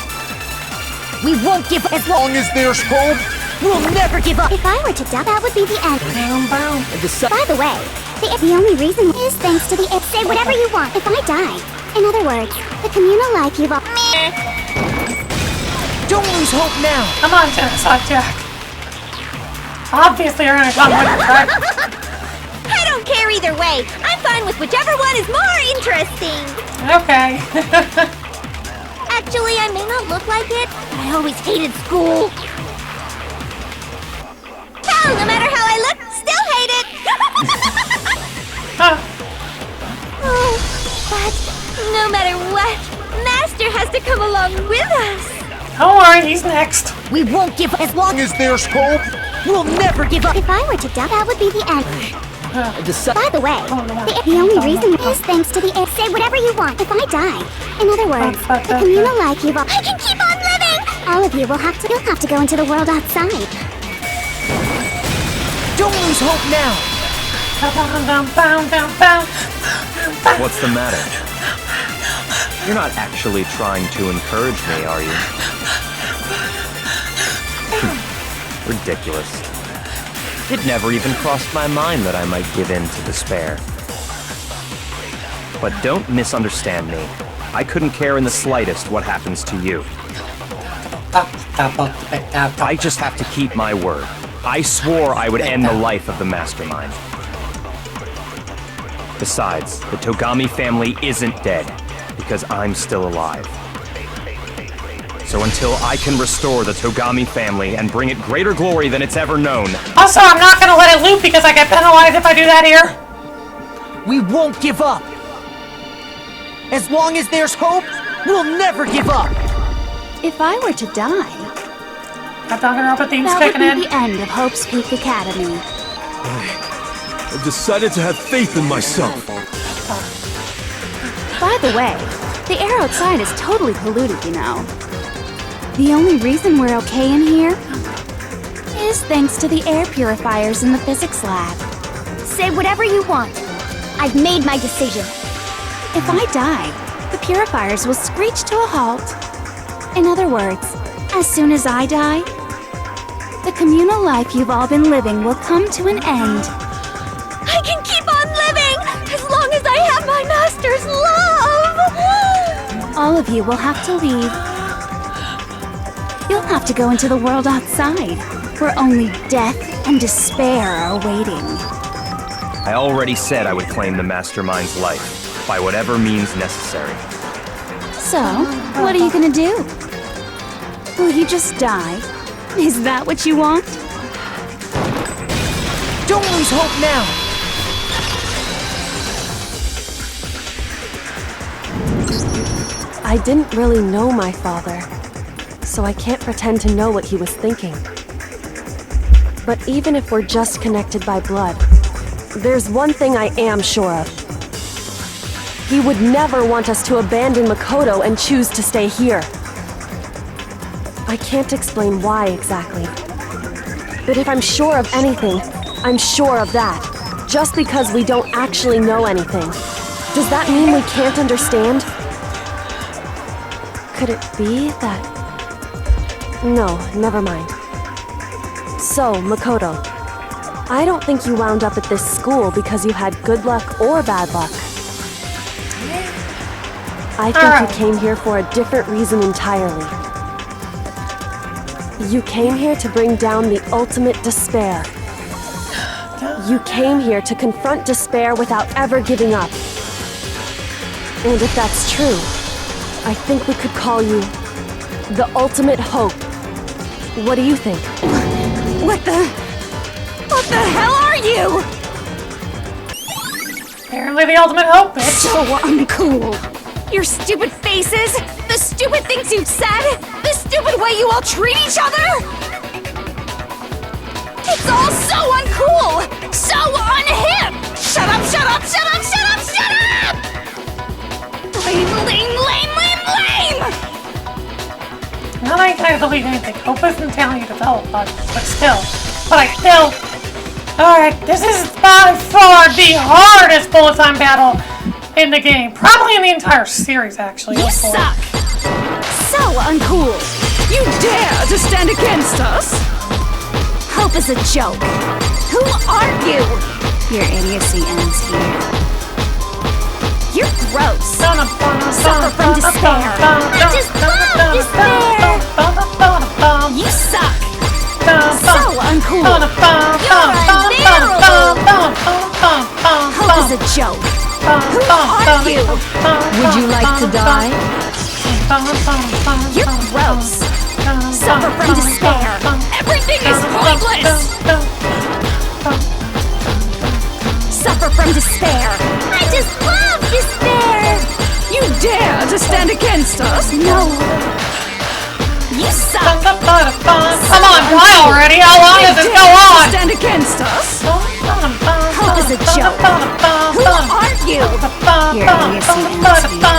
We won't give up. As long as there's hope, we'll never give up. If I were to die, that would be the end. And decide. By the way, the only reason is thanks to the air. Say whatever you want if I die. In other words, the communal life you've all. Don't lose hope now. Come on, Genocide Jack. Obviously, you're gonna come with it, right? I don't care either way. I'm fine with whichever one is more interesting. Okay. Actually, I may not look like it, but I always hated school. Hell, no matter how I look, still hate it. Huh. Oh, but no matter what, Master has to come along with us. Don't worry, he's next. We won't give up. As long as there's hope, we'll never give up. If I were to die, that would be the end. Decide. By the way, the only reason is thanks to the air. Say whatever you want if I die. In other words, the communal life you've all. I can keep on living. All of you will have to. You'll have to go into the world outside. Don't lose hope now. What's the matter? You're not actually trying to encourage me, are you? Ridiculous. It never even crossed my mind that I might give in to despair. But don't misunderstand me. I couldn't care in the slightest what happens to you. I just have to keep my word. I swore I would end the life of the mastermind. Besides, the Togami family isn't dead, because I'm still alive. So until I can restore the Togami family and bring it greater glory than it's ever known... Also, I'm not gonna let it loop because I get penalized if I do that here. We won't give up. As long as there's hope, we'll never give up. If I were to die, That Danganronpa theme's that would kicking be in. the end of Hope's Peak Academy. I've decided to have faith in myself. By the way, the air outside is totally polluted, you know. The only reason we're okay in here is thanks to the air purifiers in the physics lab. Say whatever you want. I've made my decision. If I die, the purifiers will screech to a halt. In other words, as soon as I die, the communal life you've all been living will come to an end. I can keep on living as long as I have my master's love. All of you will have to leave. You'll have to go into the world outside, where only death and despair are waiting. I already said I would claim the mastermind's life, by whatever means necessary. So, what are you gonna do? Will you just die? Is that what you want? Don't lose hope now. I didn't really know my father, so I can't pretend to know what he was thinking. But even if we're just connected by blood, there's one thing I am sure of. He would never want us to abandon Makoto and choose to stay here. I can't explain why exactly. But if I'm sure of anything, I'm sure of that. Just because we don't actually know anything. Does that mean we can't understand? Could it be that... No, never mind. So, Makoto, I don't think you wound up at this school because you had good luck or bad luck. I think you came here for a different reason entirely. You came here to bring down the ultimate despair. You came here to confront despair without ever giving up. And if that's true, I think we could call you the ultimate hope. What do you think? What the hell are you? Apparently the ultimate hope, bitch. So uncool. Your stupid faces, the stupid things you've said, the stupid way you all treat each other. It's all so uncool, so unhip. Shut up, shut up, shut up, shut up, shut up! Lame, lame, lame, lame, lame! Not I can't believe anything. Hope isn't telling you to develop, but still. But I still... Alright, this is by far the hardest bullet time battle in the game. Probably in the entire series, actually. You suck! So uncool! You dare to stand against us? Hope is a joke. Who are you? Your idiocy ends here. You're gross. Suffer from despair. I just love despair. You suck. So uncool. You're unbearable. Hope is a joke. Who are you? Would you like to die? You're gross. Suffer from despair. Everything is pointless. Suffer from despair. I just love despair. You dare to stand against us? No. You suck. Come on, die already! How long does this go on? Stand against us? Hope is a joke. Who are you? Your idiocy ends here.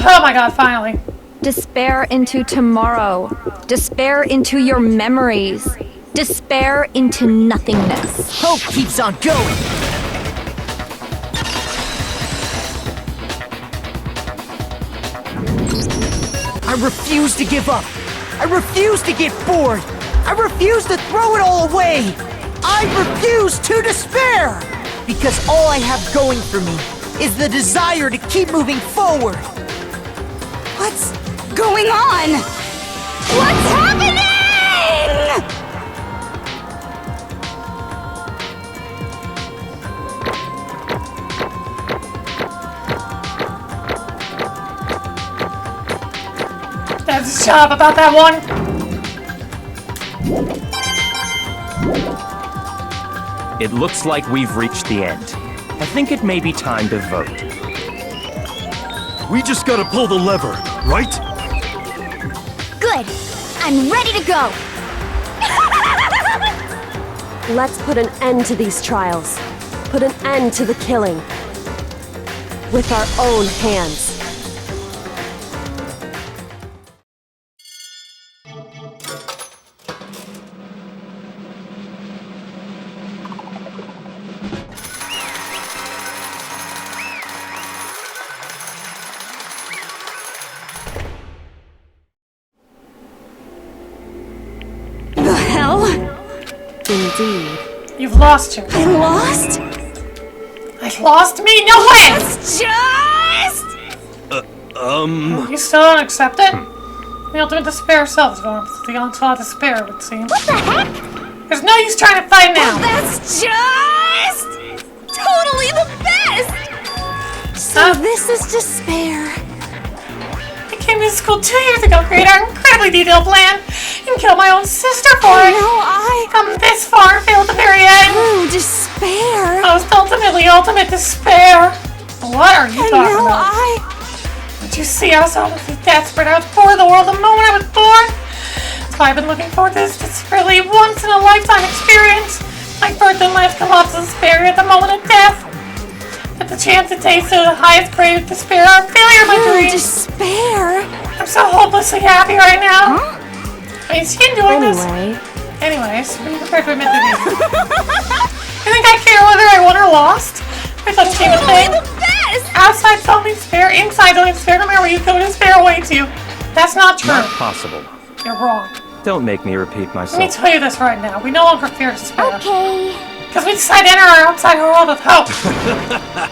Oh my god, finally. Despair into tomorrow. Despair into your memories. Despair into nothingness. Hope keeps on going. I refuse to give up. I refuse to get bored. I refuse to throw it all away. I refuse to despair. Because all I have going for me is the desire to keep moving forward. What's going on? What's happening? Shut up about that one! It looks like we've reached the end. I think it may be time to vote. We just gotta pull the lever, right? Good. I'm ready to go. Let's put an end to these trials. Put an end to the killing. With our own hands. Indeed. You've lost her. I lost? I lost me? No way! It's just... You still don't accept it? The ultimate despair self is going to the onslaught of despair, it would seem. What the heck? There's no use trying to fight now! Well, that's just... totally the best! So this is despair. I came to school 2 years ago, create our incredibly detailed plan, and killed my own sister for it! No, Come this far, failed at the very end! Oh, despair! Most ultimately ultimate despair! What are you talking about? Did you see how so desperate I was for the world the moment I was born? That's why I've been looking forward to this desperately once in a lifetime experience. My birth and life collapse of despair at the moment of death. But the chance to taste the highest grade of despair are failure of my dreams. Despair? I'm so hopelessly happy right now. I mean, she can do this. Anyways, be prepared to admit to me. You think I care whether I won or lost? I thought it became a thing. Outside told me despair, inside told me despair, no matter where you go, despair awaits you. That's not true. Not possible. You're wrong. Don't make me repeat myself. Let me tell you this right now. We no longer fear despair. Okay. Because we decided to enter our outside world of hope.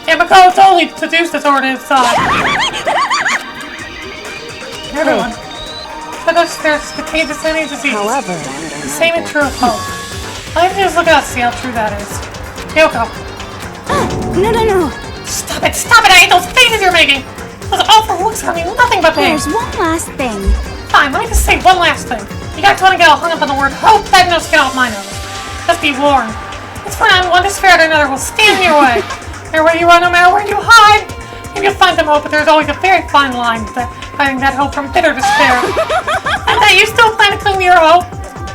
And Mako totally seduced us over to his side. Everyone. for this, there's contagious any disease. However, The same is true of hope. All you have to do is look at us, see how true that is. Kyoko. No. Stop it! Stop it! I hate those faces you're making! Those awful looks are mean nothing but pain. There's one last thing. Fine, let me just say one last thing. You guys want to get all hung up on the word hope? That nose get off my nose. Just be warned. It's for now, one despair to another will stand in your way. Everywhere you run, no matter where you hide, maybe you'll find some hope, but there's always a very fine line hiding that hope from bitter despair. And that you still plan to cling to your hope?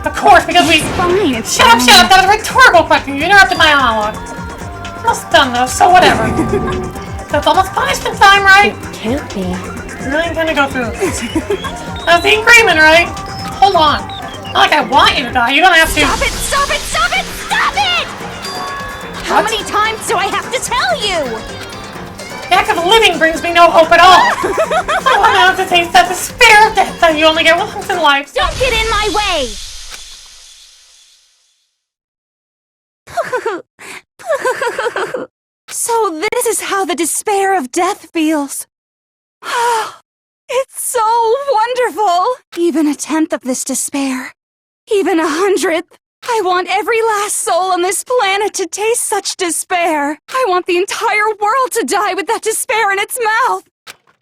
Of course, because we... Fine, it's Shut up! That was a rhetorical question. You interrupted my monologue. Almost done, though, so whatever. That's almost punishment time, right? can't be. You really intend to go through this? That's the agreement, right? Hold on. Not like I want you to die. You don't have to... Stop it! How many times do I have to tell you? The act of living brings me no hope at all. I want to have to taste that despair of death that you only get once in life. Don't get in my way! So this is how the despair of death feels. It's so wonderful. Even a tenth of this despair, even 100th. I want every last soul on this planet to taste such despair. I want the entire world to die with that despair in its mouth.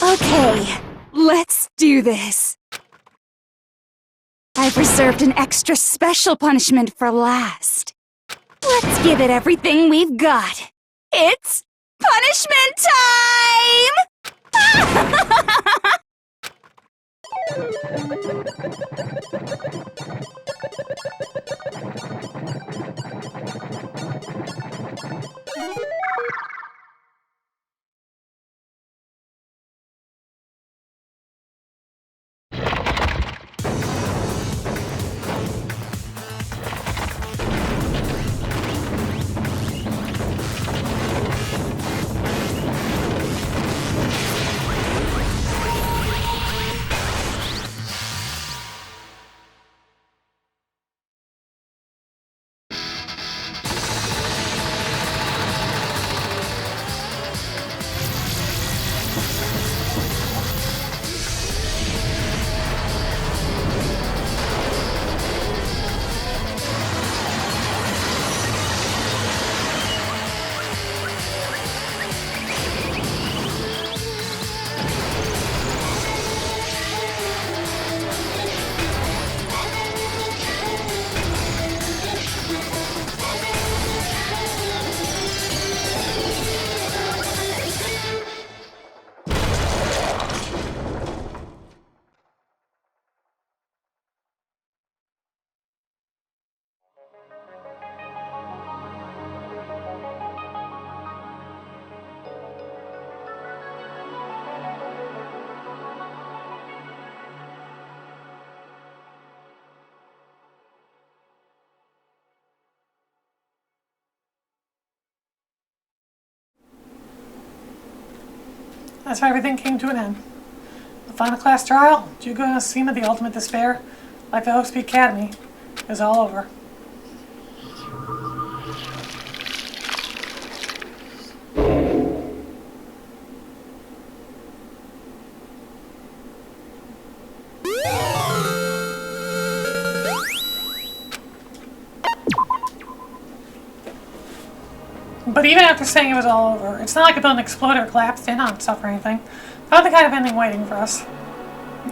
Okay, let's do this. I've reserved an extra special punishment for last. Let's give it everything we've got. It's punishment time! That's how everything came to an end. The final class trial, Jugo and Asima, the ultimate despair, like the Hope Academy, is all over. But even after saying it was all over, it's not like a building exploded or collapsed in on itself or anything. Not the kind of ending waiting for us.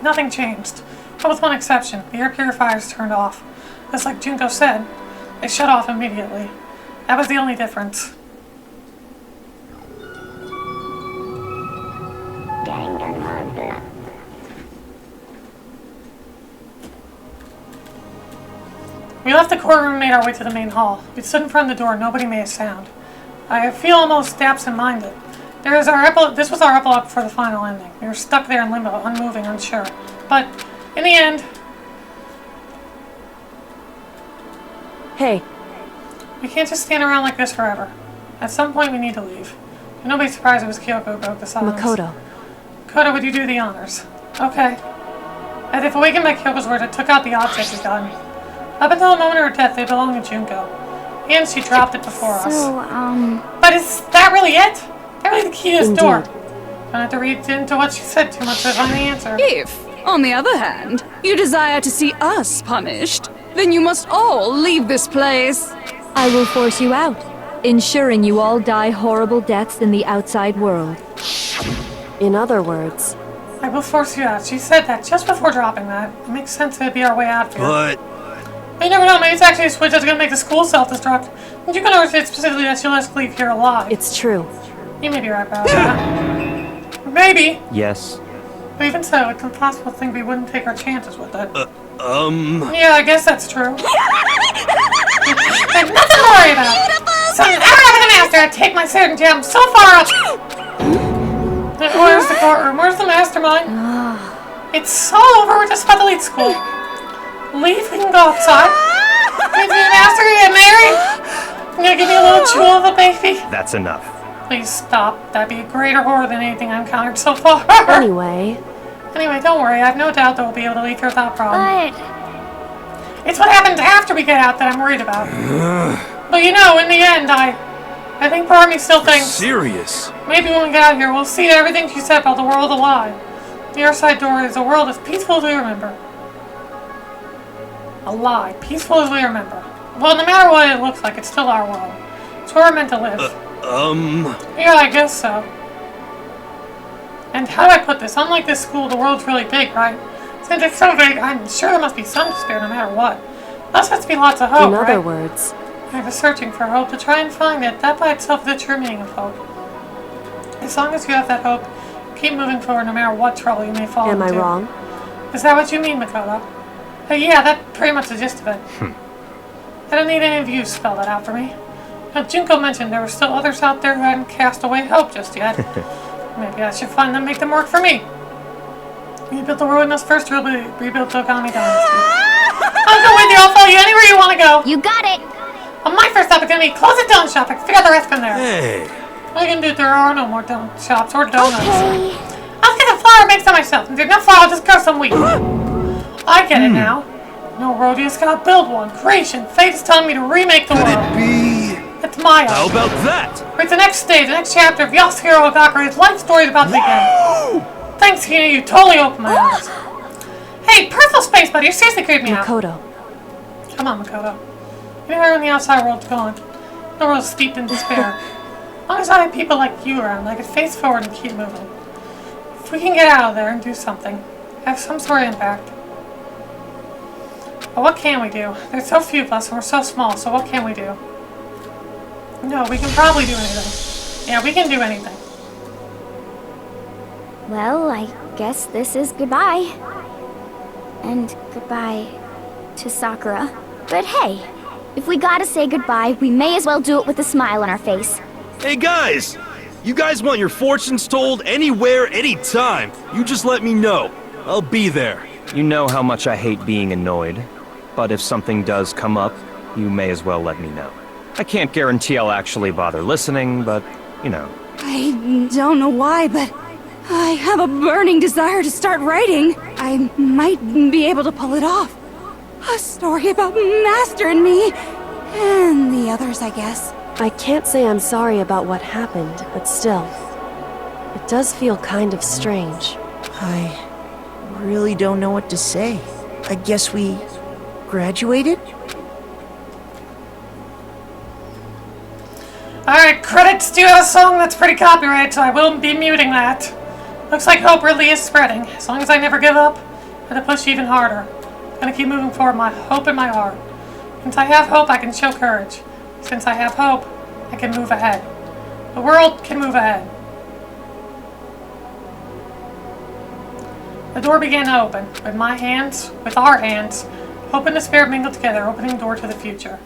Nothing changed. But with one exception, the air purifiers turned off. Just like Junko said, they shut off immediately. That was the only difference. We left the courtroom and made our way to the main hall. We stood in front of the door, nobody made a sound. I feel almost absent-minded. This was our epilogue for the final ending. We were stuck there in limbo, unmoving, unsure. But, in the end... Hey. We can't just stand around like this forever. At some point we need to leave. Nobody's surprised it was Kyoko who broke the silence. Makoto. Makoto, would you do the honors? Okay. As if awakened by Kyoko's words, I took out the object we'd gotten. Up until the moment of her death, they belonged to Junko. And she dropped it before us. But is that really it? That really the key to this door? Don't have to read into what she said too much to find the answer. If On the other hand, you desire to see us punished, then you must all leave this place. I will force you out, ensuring you all die horrible deaths in the outside world. In other words, I will force you out. She said that just before dropping that. It makes sense it'd be our way out of here. But You never know, maybe it's actually a switch that's gonna make the school self-destruct. And you can understand specifically that she'll let us leave here alive. it's true. You may be right about that. Maybe. Yes. But even so, it's impossible to think we wouldn't take our chances with it. Yeah, I guess that's true. There's nothing to worry about. So never having a master, I take my sword and jam so far up. Where's the courtroom? Where's the mastermind? It's all over. We're just about to leave school. Leave. We can go outside. Can you be a master? Get married? I'm gonna give you a little jewel of a baby. That's enough. Please stop. That'd be a greater horror than anything I've encountered so far. Anyway, Don't worry. I have no doubt that we'll be able to leave here without problem. But It's what happens after we get out that I'm worried about. But in the end, I think part of me still thinks serious. maybe when we get out here, we'll see that everything she said about the world alive. The other side door is a world as peaceful as we remember. Alive, peaceful as we remember. Well, no matter what it looks like, it's still our world. It's where we're meant to live. Yeah, I guess so. And how do I put this? Unlike this school, the world's really big, right? Since it's so big, I'm sure there must be some despair no matter what. There must be lots of hope, in other right? words, I was searching for hope to try and find it. That by itself is the true meaning of hope. As long as you have that hope, keep moving forward no matter what trouble you may fall into. am I wrong? Is that what you mean, Makoto? Yeah, that's pretty much the gist of it. I don't need any of you to spell that out for me. Junko mentioned there were still others out there who hadn't cast away hope just yet. Maybe I should find them and make them work for me. Rebuild the world, we must first rebuild Togami Dynasty. I'll go with you, I'll follow you anywhere you want to go. you got it. My first stop is going to be close the donut shop. I can figure out the rest from there. Hey. I can do there are no more donut shops or donuts. Okay. I'll get the flour mixed on myself. If there's no flour, I'll just grow some wheat. I get it now. No road, you just gotta build one. Creation. Fate is telling me to remake the Could world. it be? It's my How own. about that? It's the next stage, the next chapter of Yasuhiro Ogakuri's life story is about to begin. Thanks, Hina, you totally opened my eyes. Hey, personal space, buddy. You're seriously creeping me out. Makoto. Come on, Makoto. You know when the outside world's gone. The world's steeped in despair. As long as I have people like you around, I can face forward and keep moving. If we can get out of there and do something, have some sort of impact. But what can we do? There's so few of us and we're so small, so what can we do? No, we can probably do anything. Yeah, we can do anything. Well, I guess this is goodbye. And goodbye to Sakura. But hey, if we gotta say goodbye, we may as well do it with a smile on our face. Hey guys! You guys want your fortunes told anywhere, anytime. You just let me know. I'll be there. You know how much I hate being annoyed. But if something does come up, you may as well let me know. I can't guarantee I'll actually bother listening, but, I don't know why, but I have a burning desire to start writing. I might be able to pull it off. A story about Master and me, and the others, I guess. I can't say I'm sorry about what happened, but still, it does feel kind of strange. I really don't know what to say. I guess we graduated? Alright, credits do have a song that's pretty copyrighted, so I will be muting that. Looks like hope really is spreading. As long as I never give up, I'm gonna push even harder. I'm gonna keep moving forward, my hope in my heart. Since I have hope, I can show courage. Since I have hope, I can move ahead. The world can move ahead. The door began to open. With our hands, hope and despair mingled together, opening door to the future.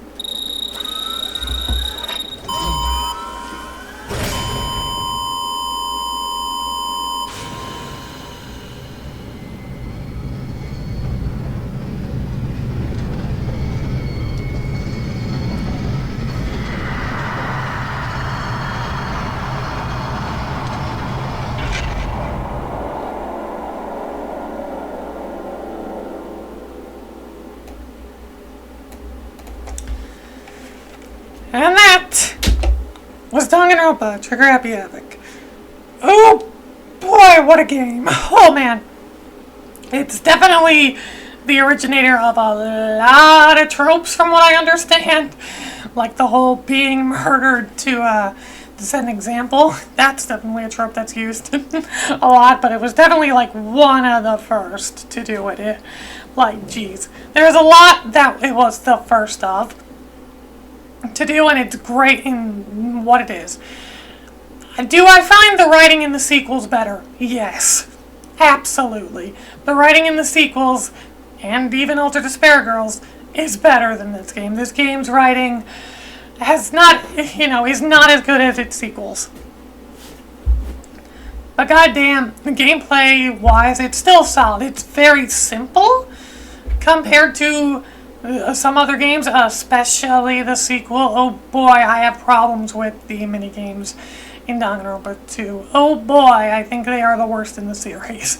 And that was Danganronpa, Trigger Happy Havoc. Oh boy, what a game. Oh man. It's definitely the originator of a lot of tropes, from what I understand. Like the whole being murdered to set an example. That's definitely a trope that's used a lot, but it was definitely like one of the first to do it. Like, geez. There's a lot that it was the first of to do, and it's great in what it is. Do I find the writing in the sequels better? Yes. Absolutely. The writing in the sequels, and even Alter Despair Girls, is better than this game. This game's writing is not as good as its sequels. But goddamn, gameplay-wise, it's still solid. It's very simple compared to some other games, especially the sequel. Oh boy, I have problems with the minigames in Danganronpa 2. Oh boy, I think they are the worst in the series.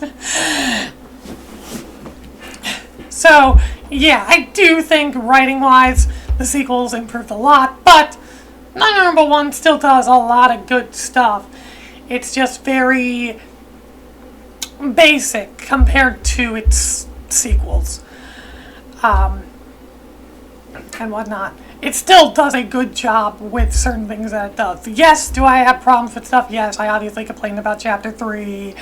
So, yeah, I do think writing-wise, the sequels improved a lot, but Danganronpa 1 still does a lot of good stuff. It's just very basic compared to its sequels. And whatnot. It still does a good job with certain things that it does. Yes, do I have problems with stuff? Yes, I obviously complained about Chapter 3.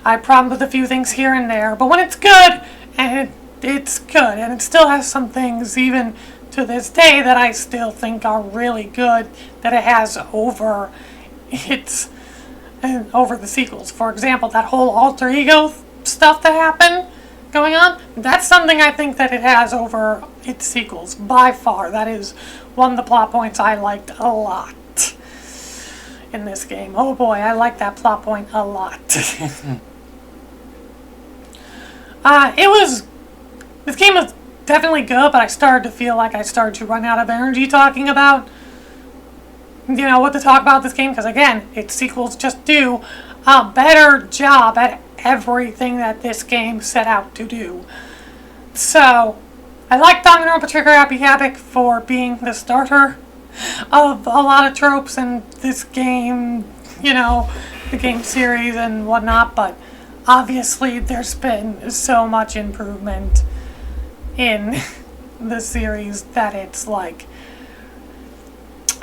I have problems with a few things here and there. But when it's good, and it's good, and it still has some things, even to this day, that I still think are really good, that it has over the sequels. For example, that whole alter ego stuff that happened going on, that's something I think that it has over its sequels, by far. That is one of the plot points I liked a lot in this game. Oh boy, I like that plot point a lot. This game was definitely good, but I started to feel like I started to run out of energy talking about, what to talk about this game, because again, its sequels just do a better job at everything that this game set out to do. So, I like Danganronpa Trigger Happy Havoc for being the starter of a lot of tropes in this game, the game series and whatnot, but obviously there's been so much improvement in the series that it's like,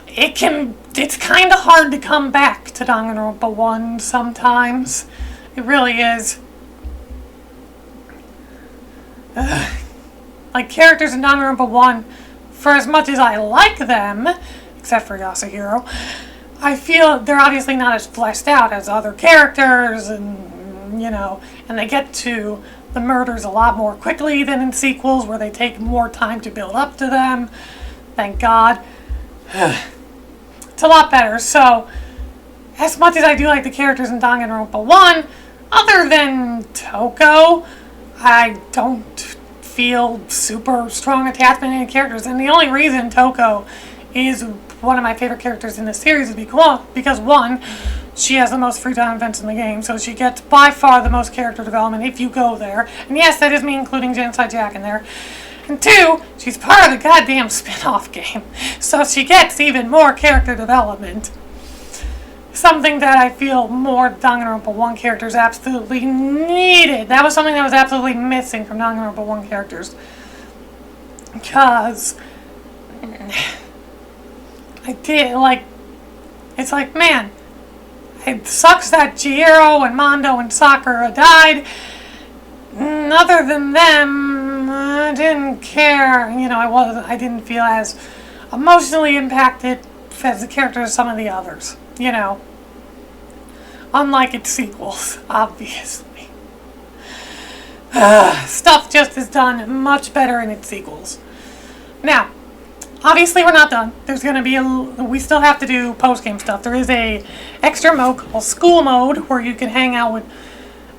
it's kind of hard to come back to Danganronpa 1 sometimes. It really is. Like, characters in Danganronpa 1, for as much as I like them, except for Yasuhiro, I feel they're obviously not as fleshed out as other characters, and they get to the murders a lot more quickly than in sequels, where they take more time to build up to them. Thank God. It's a lot better. So, as much as I do like the characters in Danganronpa 1, other than Toko, I don't feel super strong attachment to any characters. And the only reason Toko is one of my favorite characters in this series is because one, she has the most free time events in the game, so she gets by far the most character development if you go there. And yes, that is me including Genocide Jack in there. And two, she's part of the goddamn spin-off game, so she gets even more character development. Something that I feel more Danganronpa 1 characters absolutely needed. That was something that was absolutely missing from Danganronpa 1 characters. Because it's like, man, it sucks that Chihiro and Mondo and Sakura died. Other than them, I didn't care. I didn't feel as emotionally impacted as the characters of some of the others. Unlike its sequels, obviously. Stuff just is done much better in its sequels. Now, obviously we're not done. There's going to be we still have to do post-game stuff. There is a extra mode called School Mode, where you can hang out with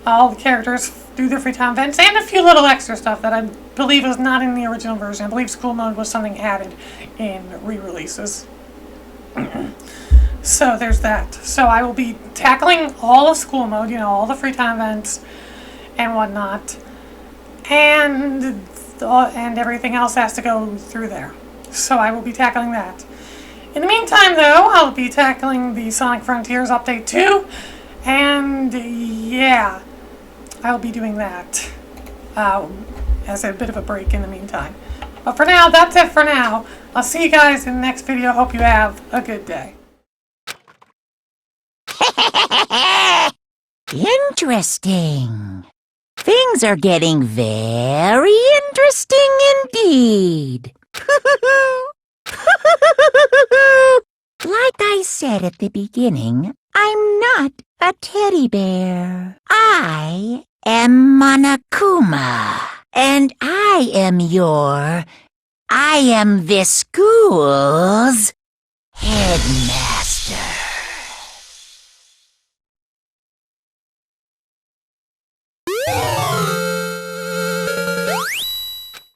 all the characters, do their free time events, and a few little extra stuff that I believe was not in the original version. I believe School Mode was something added in re-releases. So there's that. So I will be tackling all of School Mode, all the free time events and whatnot. And everything else has to go through there. So I will be tackling that. In the meantime, though, I'll be tackling the Sonic Frontiers Update 2. And yeah, I'll be doing that. as a bit of a break in the meantime. But for now, that's it for now. I'll see you guys in the next video. Hope you have a good day. Interesting. Things are getting very interesting indeed. Like I said at the beginning, I'm not a teddy bear. I am Monokuma, and I am this school's